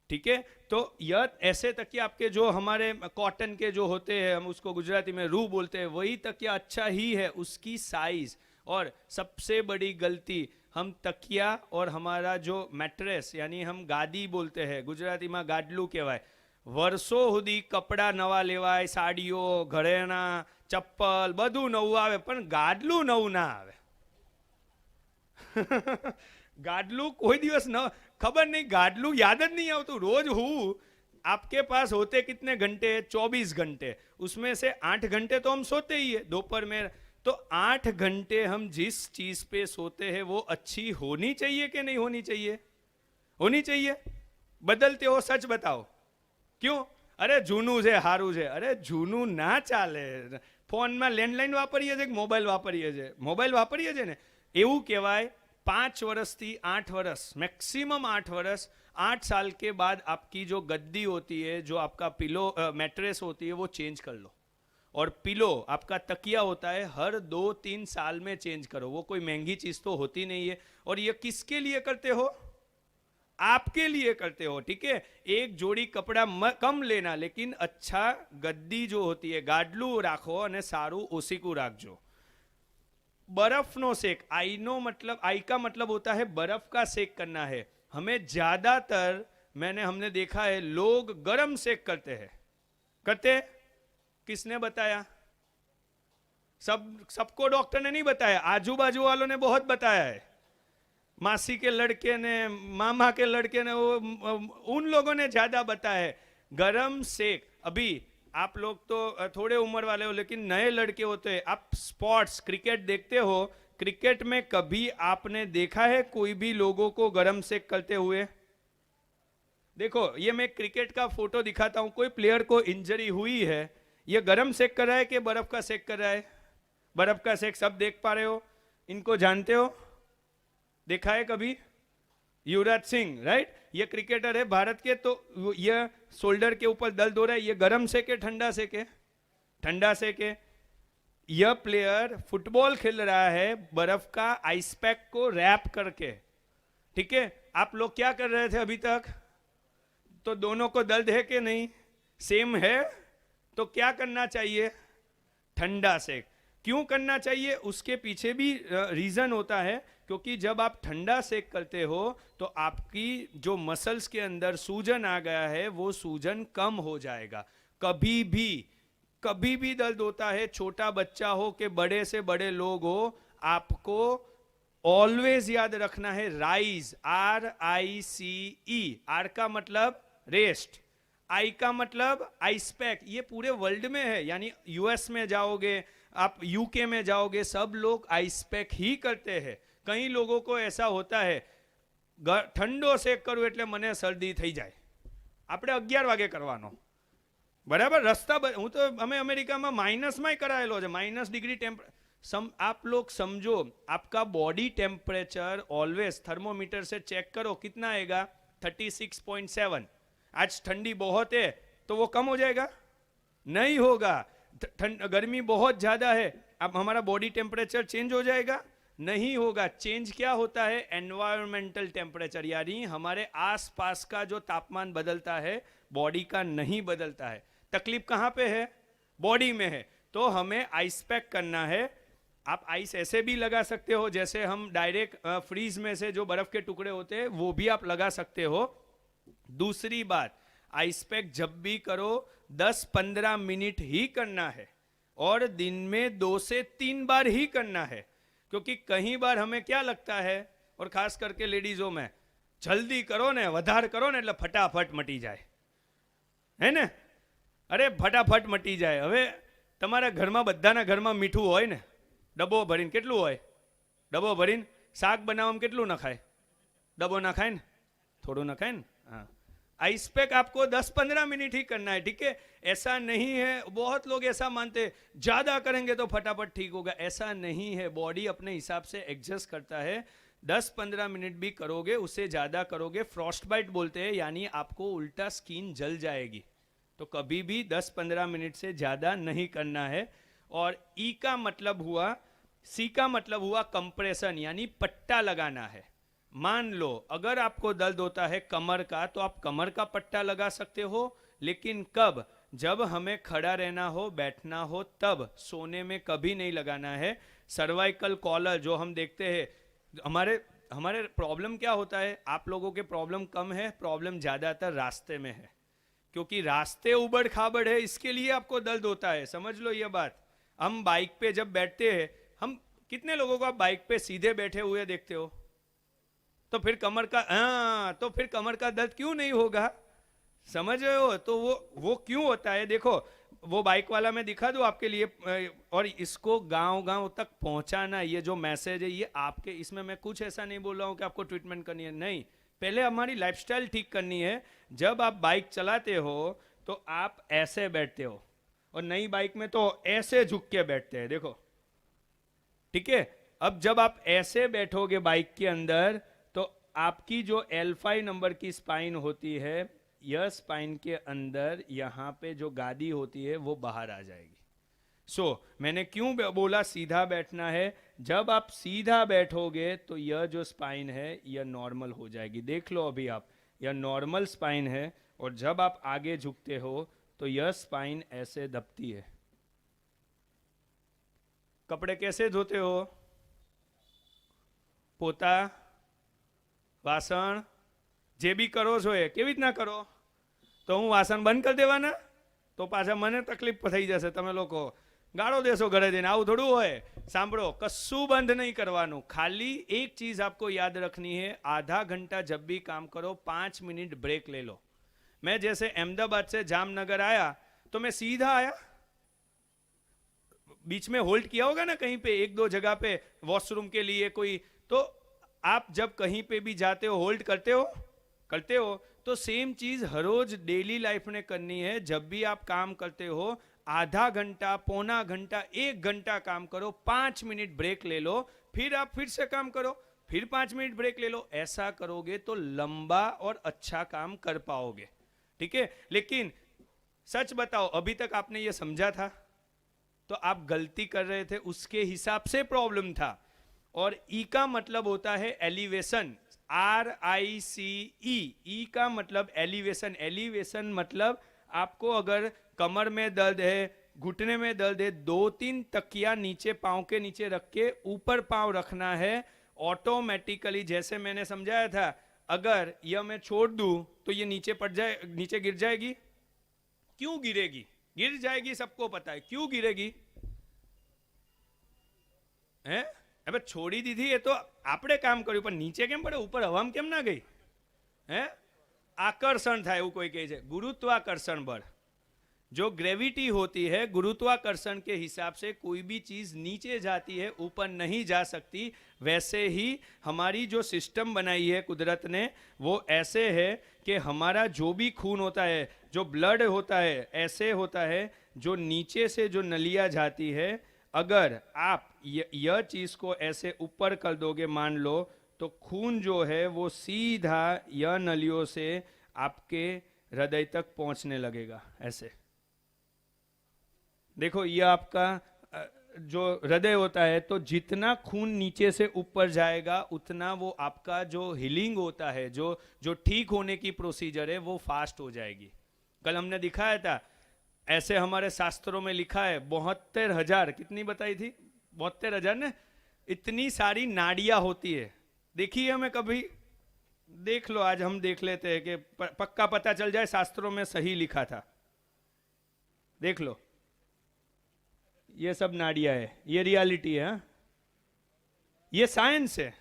Speaker 1: ठीक है। तो यह ऐसे तकिया आपके जो हमारे कॉटन के जो होते हैं, हम उसको गुजराती में रू बोलते हैं, वही तकिया अच्छा ही है, उसकी साइज। और सबसे बड़ी गलती, हम तकिया और हमारा जो मैट्रेस यानी हम गादी बोलते हैं, गुजराती में गाडलू कहवाय, वर्षों સુધી कपड़ा नवा लेवाय, साड़ियों, घरेणा, चप्पल બધું નવું આવે, પણ ગાડલું નવું ના આવે। गाडलू कोई दिवस न खबर नहीं, गाडलू याद જ नहीं આવતું. रोज हूँ आपके पास होते कितने घंटे? 24 घंटे. उसमें से 8 घंटे तो हम सोते ही है दोपहर में. तो 8 घंटे हम जिस चीज पे सोते हैं वो अच्छी होनी चाहिए कि नहीं होनी चाहिए? होनी चाहिए. बदलते हो, सच बताओ क्यों? અરે જૂનું છે સારું છે. અરે જૂનું ના ચાલે. ફોનમાં લેન્ડલાઇન વાપરીએ છીએ કે મોબાઈલ વાપરીએ છીએ? મોબાઈલ વાપરીએ છીએ ને. એવું કહેવાય 5 વર્ષથી 8 વર્ષ, मैक्सिमम 8 वर्ष, 8 साल के बाद आपकी जो गद्दी होती है, जो आपका पिलो मैट्रेस होती है, वो चेंज कर लो. और पिलो आपका तकिया होता है हर 2-3 साल में चेंज करो. वो कोई महंगी चीज तो होती नहीं है. और ये किसके लिए करते हो? आपके लिए करते हो. ठीक है, एक जोड़ी कपड़ा कम लेना, लेकिन अच्छा गद्दी जो होती है गाडलू राखो અને સારું ઓસીકું રાખજો. बर्फ नो सेक, आई नो मतलब, आई का मतलब होता है बर्फ का सेक करना है. हमें ज्यादातर हमने देखा है लोग गर्म सेक करते हैं. करते हैं? किसने बताया? सबको डॉक्टर ने नहीं बताया, आजू बाजू वालों ने बहुत बताया है. मासी के लड़के ने, मामा के लड़के ने, वो उन लोगों ने ज्यादा बताया है गरम सेक. अभी आप लोग तो थोड़े उम्र वाले हो, लेकिन नए लड़के होते हैं. आप स्पोर्ट्स क्रिकेट देखते हो, क्रिकेट में कभी आपने देखा है कोई भी लोगों को गरम सेक करते हुए? देखो, ये मैं क्रिकेट का फोटो दिखाता हूं. कोई प्लेयर को इंजरी हुई है, ये गरम सेक कर रहा है कि बर्फ का सेक कर रहा है? बर्फ का सेक. सब देख पा रहे हो? इनको जानते हो? देखा है कभी? युवराज सिंह, राइट? ये क्रिकेटर है भारत के. तो ये शोल्डर के ऊपर दर्द हो रहा है, ये गर्म से के ठंडा से के? ठंडा से के. यह प्लेयर फुटबॉल खेल रहा है बर्फ का आइस पैक को रैप करके. ठीक है, आप लोग क्या कर रहे थे अभी तक? तो दोनों को दर्द है कि नहीं? सेम है. तो क्या करना चाहिए? ठंडा सेक. क्यों करना चाहिए? उसके पीछे भी रीजन होता है. क्योंकि जब आप ठंडा सेक करते हो तो आपकी जो मसल्स के अंदर सूजन आ गया है, वो सूजन कम हो जाएगा. कभी भी दर्द होता है, छोटा बच्चा हो कि बड़े से बड़े लोग हो, आपको ऑलवेज याद रखना है राइज, RICE. आर का मतलब रेस्ट, आई का मतलब आइस पैक. ये पूरे वर्ल्ड में है. यानी US में जाओगे, आप UK में जाओगे, सब लोग आइस पैक ही करते हैं. कई लोगों को ऐसा होता है ठंडो सेक करूं એટલે મને શરદી થઈ જાય. આપણે 11 વાગે કરવાનો, બરાબર? રસ્તા હું તો અમે અમેરિકામાં માઇનસમાં કરાયેલો છે, -डिग्री टेम्परेचर. आप लोग समझो, आपका बॉडी टेम्परेचर ऑलवेज थर्मोमीटर से चेक करो, कितना आएगा? 36.7. आज ठंडी बहुत है तो वो कम हो जाएगा? नहीं होगा. गर्मी बहुत ज्यादा है, अब हमारा बॉडी टेम्परेचर चेंज हो जाएगा? नहीं होगा. चेंज क्या होता है? एनवायरमेंटल टेम्परेचर, यानी हमारे आसपास का जो तापमान बदलता है, बॉडी का नहीं बदलता है. तकलीफ कहाँ पे है? बॉडी में है. तो हमें आइस पैक करना है. आप आइस ऐसे भी लगा सकते हो, जैसे हम डायरेक्ट फ्रीज में से जो बर्फ के टुकड़े होते हैं वो भी आप लगा सकते हो. दूसरी बात, आइस पैक जब भी करो 10-15 मिनट ही करना है, और दिन में 2 से 3 बार ही करना है. क्योंकि कई बार हमें क्या लगता है, और खास करके लेडीजों में, जल्दी करो ने, વધાર करो ने એટલે फटाफट मटी जाए, है ने? अरे फटाफट मटी जाए. હવે તમારા ઘરમાં બધાના ઘરમાં મીઠું હોય ને, ડબ્બો ભરીને. કેટલું હોય? ડબ્બો ભરીને શાક બનાવવામાં કેટલું નખાય? ડબ્બો નખાય ને, થોડું નખાય ને. हाँ, आइस पैक आपको 10-15 मिनट ही करना है. ठीक है, ऐसा नहीं है. बहुत लोग ऐसा मानते हैं ज्यादा करेंगे तो फटाफट ठीक होगा. ऐसा नहीं है. बॉडी अपने हिसाब से एडजस्ट करता है. 10-15 मिनट भी करोगे, उससे ज्यादा करोगे फ्रॉस्ट बाइट बोलते हैं, यानी आपको उल्टा स्किन जल जाएगी. तो कभी भी 10-15 मिनट से ज्यादा नहीं करना है. और ई का मतलब हुआ, सी का मतलब हुआ कंप्रेशन, यानी पट्टा लगाना है. मान लो अगर आपको दर्द होता है कमर का, तो आप कमर का पट्टा लगा सकते हो. लेकिन कब? जब हमें खड़ा रहना हो, बैठना हो, तब. सोने में कभी नहीं लगाना है. सर्वाइकल कॉलर जो हम देखते हैं, हमारे प्रॉब्लम क्या होता है? आप लोगों के प्रॉब्लम कम है, प्रॉब्लम ज्यादातर रास्ते में है. क्योंकि रास्ते उबड़ खाबड़ है, इसके लिए आपको दर्द होता है. समझ लो ये बात. हम बाइक पे जब बैठते हैं, हम कितने लोगों को आप बाइक पे सीधे बैठे हुए देखते हो? तो फिर कमर का, हाँ, तो फिर कमर का दर्द क्यों नहीं होगा? समझ रहे हो? तो वो क्यों होता है? देखो, वो बाइक वाला मैं दिखा दूं आपके लिए, और इसको गांव गांव तक पहुंचाना, ये जो मैसेज है ये आपके, इसमें मैं कुछ ऐसा नहीं बोल रहा हूं कि आपको ट्रीटमेंट करनी है, नहीं, पहले हमारी लाइफस्टाइल ठीक करनी है। जब आप बाइक चलाते हो तो आप ऐसे बैठते हो, और नई बाइक में तो ऐसे झुक के बैठते हैं, देखो, ठीक है? अब जब आप ऐसे बैठोगे बाइक के अंदर, तो आपकी जो L5 नंबर की स्पाइन होती है, यह स्पाइन के अंदर यहाँ पे जो गादी होती है वो बाहर आ जाएगी। मैंने क्यों बोला सीधा बैठना है? जब आप सीधा बैठोगे तो यह जो स्पाइन है यह नॉर्मल हो जाएगी। देख लो अभी आप, यह नॉर्मल स्पाइन है, और जब आप आगे झुकते हो तो यह स्पाइन ऐसे दबती है। कपड़े कैसे धोते हो? પોતા, વાસણ, જે બી કરો છો એ કેવી રીતના કરો? તો હું વાસણ બંધ કરી દેવાના? તો પાછા મને તકલીફ થઈ જશે, તમે લોકો ગાળો દેશો ઘરે જઈને, આવું થોડું હોય। સાંભળો, કશું બંધ નહીં કરવાનું, ખાલી એક ચીज आपको याद रखनी है, आधा घंटा जब भी काम करो 5 मिनट ब्रेक ले लो। मैं जैसे अहमदाबाद से जामनगर आया तो मैं सीधा आया, बीच में होल्ड किया होगा ना कहीं पे, एक दो जगह पे वॉशरूम के लिए कोई, तो आप जब कहीं पे भी जाते हो होल्ड करते हो, तो सेम चीज हर रोज डेली लाइफ में करनी है। जब भी आप काम करते हो, आधा घंटा, पौना घंटा, 1 घंटा काम करो, 5 मिनट ब्रेक ले लो, फिर आप फिर से काम करो, फिर 5 मिनट ब्रेक ले लो। ऐसा करोगे तो लंबा और अच्छा काम कर पाओगे, ठीक है? लेकिन सच बताओ, अभी तक आपने ये समझा था? तो आप गलती कर रहे थे, उसके हिसाब से प्रॉब्लम था। और ई का मतलब होता है एलिवेशन, RICE। ई का मतलब एलिवेशन। एलिवेशन मतलब आपको अगर कमर में दर्द है, घुटने में दर्द है, 2-3 तकिया नीचे, पांव के नीचे रख के ऊपर पांव रखना है। ऑटोमेटिकली, जैसे मैंने समझाया था, अगर यह मैं छोड़ दूं तो ये नीचे पड़ जाए, नीचे गिर जाएगी। क्यों गिरेगी? गिर जाएगी, सबको पता है क्यों गिरेगी, हैं? હવે છોડી દીધી એ તો આપણે કામ કર્યું, પણ નીચે કેમ પડે, ઉપર હવામાં કેમ ના ગઈ? હે? આકર્ષણ થાય એવું કોઈ કહે છે, ગુરુत्वाकर्षण बल। जो ग्रेविटी होती है, गुरुत्वाकर्षण के हिसाब से कोई भी चीज नीचे जाती है, ऊपर नहीं जा सकती। वैसे ही हमारी जो सिस्टम बनाई है कुदरत ने, वो ऐसे है कि हमारा जो भी खून होता है, जो ब्लड होता है, ऐसे होता है, जो नीचे से जो नलियाँ जाती है, अगर आप यह चीज को ऐसे ऊपर कर दोगे, मान लो, तो खून जो है वो सीधा यह नलियों से आपके हृदय तक पहुंचने लगेगा। ऐसे देखो, यह आपका जो हृदय होता है, तो जितना खून नीचे से ऊपर जाएगा उतना वो आपका जो हीलिंग होता है, जो ठीक होने की प्रोसीजर है, वो फास्ट हो जाएगी। कल हमने दिखाया था, ऐसे हमारे शास्त्रों में लिखा है 72,000, कितनी बताई थी? 72,000 ने, इतनी सारी नाड़ियां होती है। देखी है हमें कभी? देख लो, आज हम देख लेते हैं कि पक्का पता चल जाए शास्त्रों में सही लिखा था। देख लो, ये सब नाड़ियां है, ये रियलिटी है, ये साइंस है।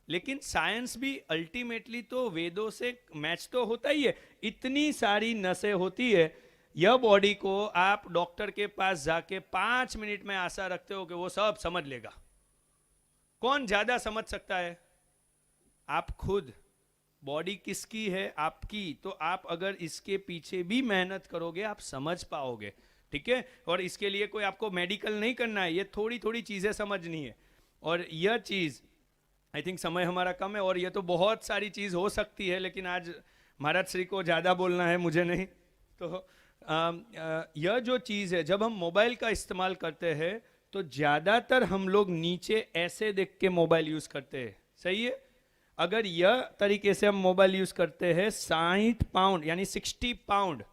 Speaker 1: लेकिन साइंस भी अल्टीमेटली तो वेदों से मैच तो होता ही है। इतनी सारी नसें होती है, यह बॉडी को आप डॉक्टर के पास जाके 5 मिनट में आशा रखते हो कि वो सब समझ लेगा। कौन ज्यादा समझ सकता है? आप खुद। बॉडी किसकी है? आपकी। तो आप अगर इसके पीछे भी मेहनत करोगे, आप समझ पाओगे, ठीक है? और इसके लिए कोई आपको मेडिकल नहीं करना है, ये थोड़ी थोड़ी चीजें समझनी है। और यह चीज, आई थिंक समय हमारा कम है, और ये तो बहुत सारी चीज हो सकती है, लेकिन आज महाराज श्री को ज्यादा बोलना है, मुझे नहीं। तो यह जो चीज है, जब हम मोबाइल का इस्तेमाल करते हैं तो ज्यादातर हम लोग नीचे ऐसे देख के मोबाइल यूज करते हैं, सही है? अगर यह तरीके से हम मोबाइल यूज करते हैं, 60 पाउंड यानी 60 पाउंड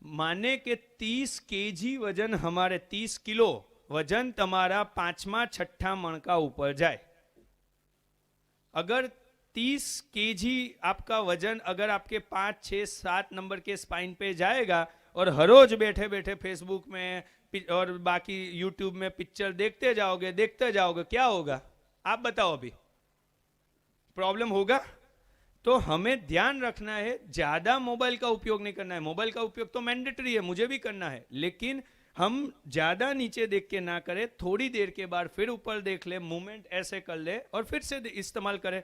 Speaker 1: माने के 30 केजी वजन, हमारे 30 किलो वजन તમારા 5મા-6ठा मणका ऊपर जाए। अगर 30 केजी आपका वजन अगर आपके 5, 6, 7 नंबर के स्पाइन पे जाएगा, और हर रोज बैठे बैठे फेसबुक में और बाकी यूट्यूब में पिक्चर देखते जाओगे, क्या होगा? आप बताओ अभी, प्रॉब्लम होगा। तो हमें ध्यान रखना है, ज्यादा मोबाइल का उपयोग नहीं करना है। मोबाइल का उपयोग तो मैंडेटरी है, मुझे भी करना है, लेकिन हम ज्यादा नीचे देख के ना करें, थोड़ी देर के बाद फिर ऊपर देख ले, मूवमेंट ऐसे कर ले और फिर से इस्तेमाल करें।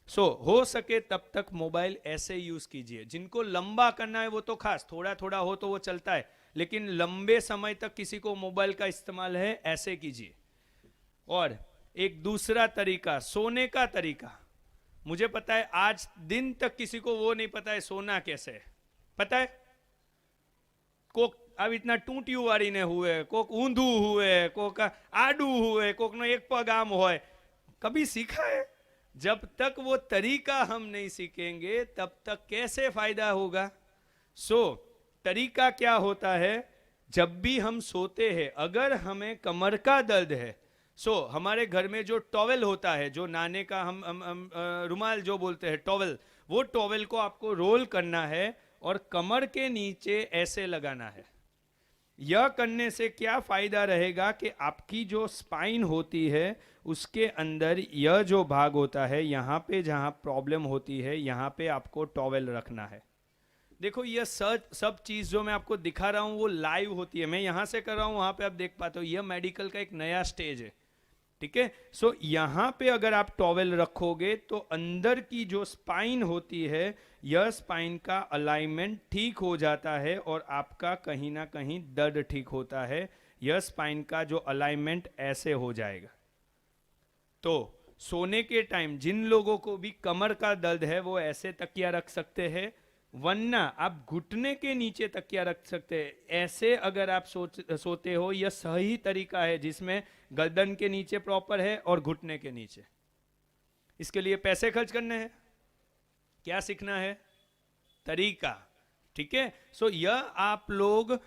Speaker 1: हो सके तब तक मोबाइल ऐसे यूज कीजिए। जिनको लंबा करना है वो तो खास, थोड़ा थोड़ा हो तो वो चलता है, लेकिन लंबे समय तक किसी को मोबाइल का इस्तेमाल है, ऐसे कीजिए। और एक दूसरा तरीका, सोने का तरीका। मुझे पता है आज दिन तक किसी को वो नहीं पता है सोना कैसे है। पता है कोक अब इतना टूटिયું વાળીને हुए, कोक ऊंधू हुए, कोक आडू हुए, कोक नो एक पग आम होय, कभी सीखा है? जब तक वो तरीका हम नहीं सीखेंगे तब तक कैसे फायदा होगा? तरीका क्या होता है? जब भी हम सोते हैं, अगर हमें कमर का दर्द है, हमारे घर में जो टॉवेल होता है, जो नाने का हम रुमाल जो बोलते हैं टॉवेल, वो टॉवेल को आपको रोल करना है और कमर के नीचे ऐसे लगाना है। यह करने से क्या फायदा रहेगा कि आपकी जो स्पाइन होती है उसके अंदर यह जो भाग होता है, यहाँ पे जहाँ प्रॉब्लम होती है, यहाँ पे आपको टॉवेल रखना है। देखो यह सब चीज जो मैं आपको दिखा रहा हूँ वो लाइव होती है, मैं यहाँ से कर रहा हूँ, वहाँ पे आप देख पाते हो। यह मेडिकल का एक नया स्टेज है, ठीक है। यहाँ पे अगर आप टॉवेल रखोगे तो अंदर की जो स्पाइन होती है, यह स्पाइन का अलाइनमेंट ठीक हो जाता है और आपका कहीं ना कहीं दर्द ठीक होता है। यह स्पाइन का जो अलाइनमेंट ऐसे हो जाएगा। तो सोने के टाइम जिन लोगों को भी कमर का दर्द है वो ऐसे तकिया रख सकते हैं, वरना आप घुटने के नीचे तकिया रख सकते हैं। ऐसे अगर आप सोते हो, यह सही तरीका है जिसमें गर्दन के नीचे प्रॉपर है और घुटने के नीचे। इसके लिए पैसे खर्च करने हैं, क्या सीखना है? तरीका, ठीक है। यह आप लोग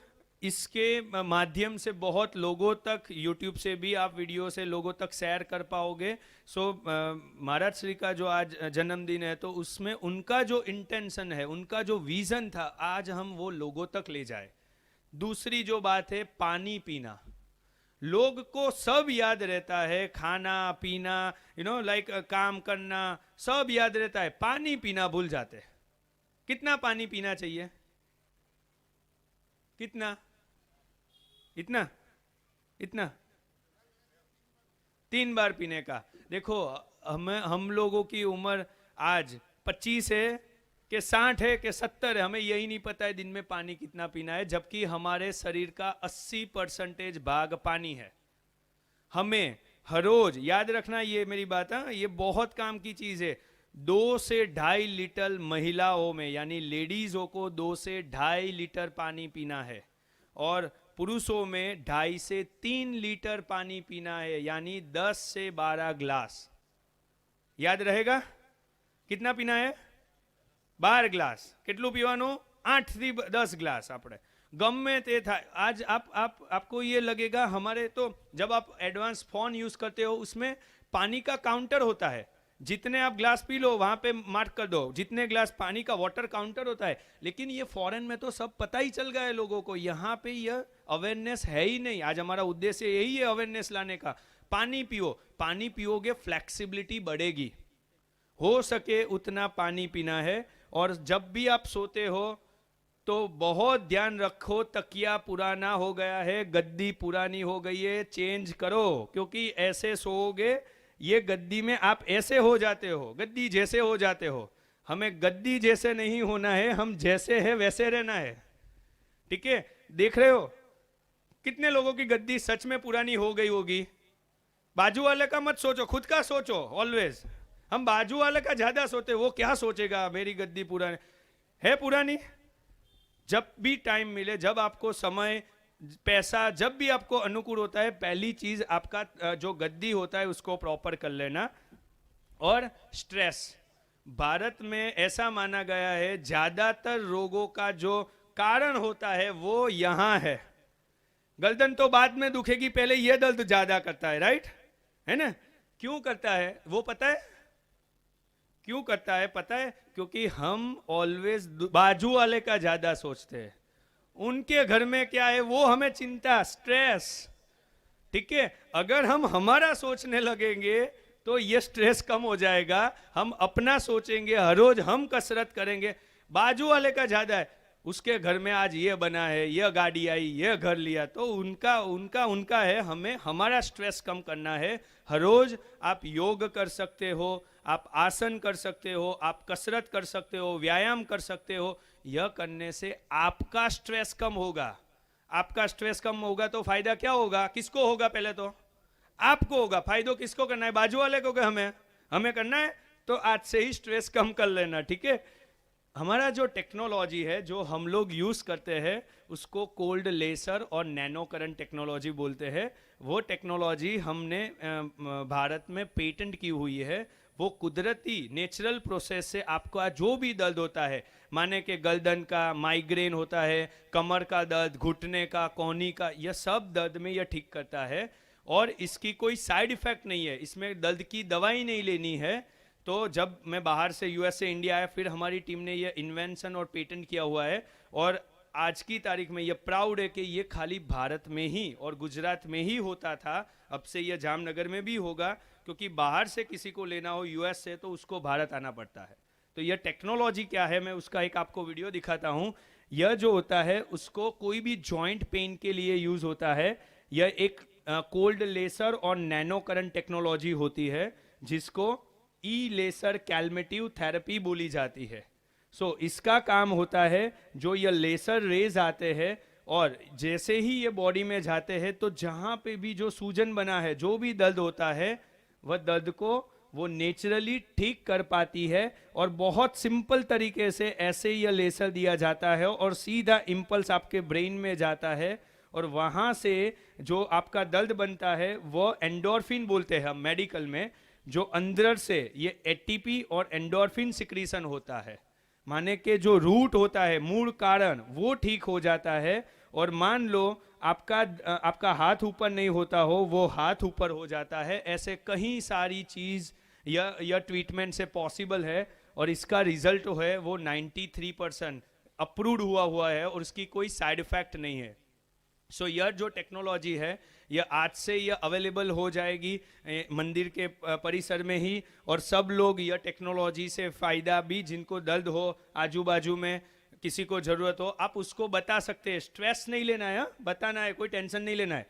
Speaker 1: इसके माध्यम से बहुत लोगों तक, YouTube से भी आप वीडियो से लोगों तक शेयर कर पाओगे। महाराज श्री का जो आज जन्मदिन है, तो उसमें उनका जो इंटेंशन है, उनका जो विजन था, आज हम वो लोगों तक ले जाए। दूसरी जो बात है, पानी पीना। लोग को सब याद रहता है, खाना पीना, लाइक काम करना, सब याद रहता है, पानी पीना भूल जाते हैं। कितना पानी पीना चाहिए? कितना? इतना 3 बार पीने का। देखो हम लोगों की उम्र आज 25 है कि 60 है कि 70 है, हमें यही नहीं पता है दिन में पानी कितना पीना है, जबकि हमारे शरीर का 80% भाग पानी है। हमें हर रोज याद रखना, ये मेरी बात है, ये बहुत काम की चीज है। 2 से 2.5 लीटर महिलाओं में, यानी लेडीजों को 2 से 2.5 लीटर पानी पीना है, और पुरुषों में 2.5 से 3 लीटर पानी पीना है, यानी 10 से 12 ग्लास। याद रहेगा? कितना पीना है? 12 ग्लास। કેટલું પીવાનું? 8 થી 10 ગ્લાસ। આપણે ગમે તે થાય। आज आपको ये लगेगा, हमारे तो जब आप एडवांस फोन यूज करते हो उसमें पानी का काउंटर होता है, जितने आप ग्लास पी लो वहां पे मार्क कर दो, जितने ग्लास पानी का वाटर काउंटर होता है। लेकिन ये फॉरेन में तो सब पता ही चल गया है लोगों को, यहाँ पे यह अवेयरनेस है ही नहीं। आज हमारा उद्देश्य यही है, अवेयरनेस लाने का। पानी पियो, पानी पियोगे फ्लेक्सिबिलिटी बढ़ेगी, हो सके उतना पानी पीना है। और जब भी आप सोते हो तो बहुत ध्यान रखो, तकिया पुराना हो गया है, गद्दी पुरानी हो गई है, चेंज करो, क्योंकि ऐसे सोओगे ये गद्दी में आप ऐसे हो जाते हो, गद्दी जैसे हो जाते हो। हमें गद्दी जैसे नहीं होना है, हम जैसे है वैसे रहना है, ठीक है। देख रहे हो कितने लोगों की गद्दी सच में पुरानी हो गई होगी? बाजू वाले का मत सोचो, खुद का सोचो। ऑलवेज हम बाजू वाले का ज्यादा सोते, वो क्या सोचेगा मेरी गद्दी पुरानी है। पुरानी जब भी टाइम मिले, जब आपको समय, पैसा, जब भी आपको अनुकूल होता है, पहली चीज आपका जो गद्दी होता है उसको प्रॉपर कर लेना। और स्ट्रेस, भारत में ऐसा माना गया है ज्यादातर रोगों का जो कारण होता है वो यहां है। गर्दन तो बाद में दुखेगी, पहले यह दर्द ज्यादा करता है, राइट है ना? क्यों करता है वो पता है? क्यों करता है पता है? क्योंकि हम ऑलवेज बाजू वाले का ज्यादा सोचते हैं, उनके घर में क्या है वो हमें चिंता, स्ट्रेस, ठीक है। अगर हम हमारा सोचने लगेंगे तो ये स्ट्रेस कम हो जाएगा। हम अपना सोचेंगे, हर रोज हम कसरत करेंगे। बाजू वाले का ज्यादा है, उसके घर में आज ये बना है, ये गाड़ी आई, ये घर लिया, तो उनका उनका उनका है, हमें हमारा स्ट्रेस कम करना है। हर रोज आप योग कर सकते हो, आप आसन कर सकते हो, आप कसरत कर सकते हो, व्यायाम कर सकते हो। यह करने से आपका स्ट्रेस कम होगा। आपका स्ट्रेस कम होगा तो फायदा क्या होगा? किसको होगा? पहले तो आपको होगा। फायदो किसको करना है? बाजू वाले को। हमें हमें करना है। तो आज से ही स्ट्रेस कम कर लेना, ठीक है? हमारा जो टेक्नोलॉजी है जो हम लोग यूज करते हैं उसको कोल्ड लेसर और नैनो करंट टेक्नोलॉजी बोलते हैं। वो टेक्नोलॉजी हमने भारत में पेटेंट की हुई है। वो कुदरती नेचुरल प्रोसेस से आपका जो भी दर्द होता है, माने कि गर्दन का माइग्रेन होता है, कमर का दर्द, घुटने का, कोहनी का, यह सब दर्द में यह ठीक करता है। और इसकी कोई साइड इफेक्ट नहीं है, इसमें दर्द की दवाई नहीं लेनी है। तो जब मैं बाहर से यूएस से इंडिया आया, फिर हमारी टीम ने ये इन्वेंशन और पेटेंट किया हुआ है। और आज की तारीख में ये प्राउड है कि ये खाली भारत में ही और गुजरात में ही होता था। अब से ये जामनगर में भी होगा, क्योंकि बाहर से किसी को लेना हो यूएस से तो उसको भारत आना पड़ता है। तो यह टेक्नोलॉजी क्या है, मैं उसका एक आपको वीडियो दिखाता हूँ। यह जो होता है उसको कोई भी जॉइंट पेन के लिए यूज होता है। यह एक कोल्ड लेसर और नैनो करंट टेक्नोलॉजी होती है, जिसको ई लेसर कैल्मेटिव थेरेपी बोली जाती है। इसका काम होता है, जो ये लेसर रेज आते हैं और जैसे ही ये बॉडी में जाते हैं तो जहां पे भी जो सूजन बना है, जो भी दर्द होता है, वह दर्द को वो नेचुरली ठीक कर पाती है। और बहुत सिंपल तरीके से ऐसे ही यह लेसर दिया जाता है और सीधा इम्पल्स आपके ब्रेन में जाता है। और वहां से जो आपका दर्द बनता है वो एंडोर्फिन बोलते हैं हम मेडिकल में, जो अंदर से ये एटीपी और एंडोर्फिन सिक्रीशन होता है। माने के जो रूट होता है, मूल कारण, वो ठीक हो जाता है। और मान लो आपका हाथ ऊपर नहीं होता हो, वो हाथ ऊपर हो जाता है। ऐसे कई सारी चीज यह ट्रीटमेंट से पॉसिबल है। और इसका रिजल्ट है वो 93% अप्रूव्ड हुआ है और इसकी कोई साइड इफेक्ट नहीं है। यह जो टेक्नोलॉजी है यह आज से यह अवेलेबल हो जाएगी मंदिर के परिसर में ही। और सब लोग यह टेक्नोलॉजी से फायदा भी, जिनको दर्द हो, आजू बाजू में किसी को जरूरत हो, आप उसको बता सकते हैं। स्ट्रेस नहीं लेना है, बताना है, कोई टेंशन नहीं लेना है।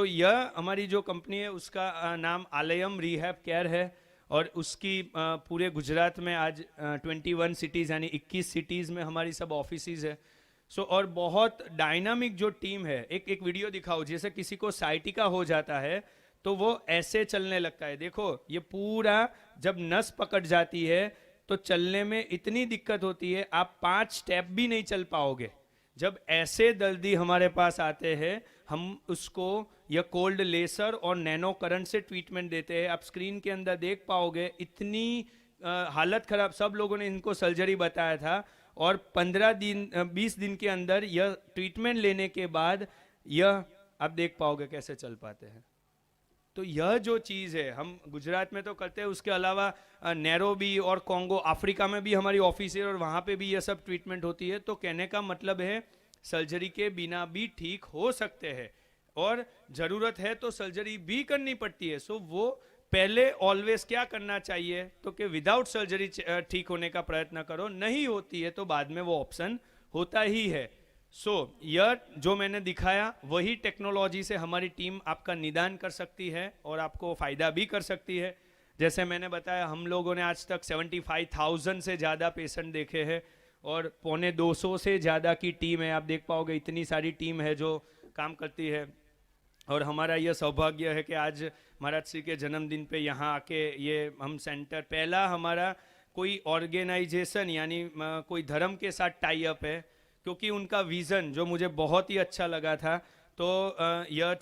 Speaker 1: यह हमारी जो कंपनी है उसका नाम आलयम रिहैब केयर है। और उसकी पूरे गुजरात में आज 21 सिटीज यानी 21 सिटीज में हमारी सब ऑफिसेज है। और बहुत डायनामिक जो टीम है। एक वीडियो दिखाओ, जैसे किसी को साइटिका हो जाता है तो वो ऐसे चलने लगता है। देखो ये पूरा जब नस पकड़ जाती है तो चलने में इतनी दिक्कत होती है, आप 5 स्टेप भी नहीं चल पाओगे। जब ऐसे दर्दी हमारे पास आते हैं, हम उसको यह कोल्ड लेसर और नैनो करंट से ट्रीटमेंट देते हैं। आप स्क्रीन के अंदर देख पाओगे, इतनी हालत खराब, सब लोगों ने इनको सर्जरी बताया था। और 15 दिन 20 दिन के अंदर यह ट्रीटमेंट लेने के बाद यह आप देख पाओगे कैसे चल पाते हैं। तो यह जो चीज़ है हम गुजरात में तो करते हैं, उसके अलावा नैरोबी और कॉन्गो अफ्रीका में भी हमारी ऑफिस है और वहाँ पे भी यह सब ट्रीटमेंट होती है। तो कहने का मतलब है सर्जरी के बिना भी ठीक हो सकते हैं, और ज़रूरत है तो सर्जरी भी करनी पड़ती है। वो पहले ऑलवेज क्या करना चाहिए, तो कि विदाउट सर्जरी ठीक होने का प्रयत्न करो। नहीं होती है तो बाद में वो ऑप्शन होता ही है। यह जो मैंने दिखाया वही टेक्नोलॉजी से हमारी टीम आपका निदान कर सकती है और आपको फायदा भी कर सकती है। जैसे मैंने बताया, हम लोगों ने आज तक 75,000 से ज़्यादा पेशेंट देखे हैं और 250 से ज़्यादा की टीम है। आप देख पाओगे इतनी सारी टीम है जो काम करती है। और हमारा यह सौभाग्य है कि आज महाराज श्री के जन्मदिन पे यहाँ आके ये हम सेंटर, पहला हमारा कोई ऑर्गेनाइजेशन यानी कोई धर्म के साथ टाई अप है, क्योंकि उनका विज़न जो मुझे बहुत ही अच्छा लगा था। तो यह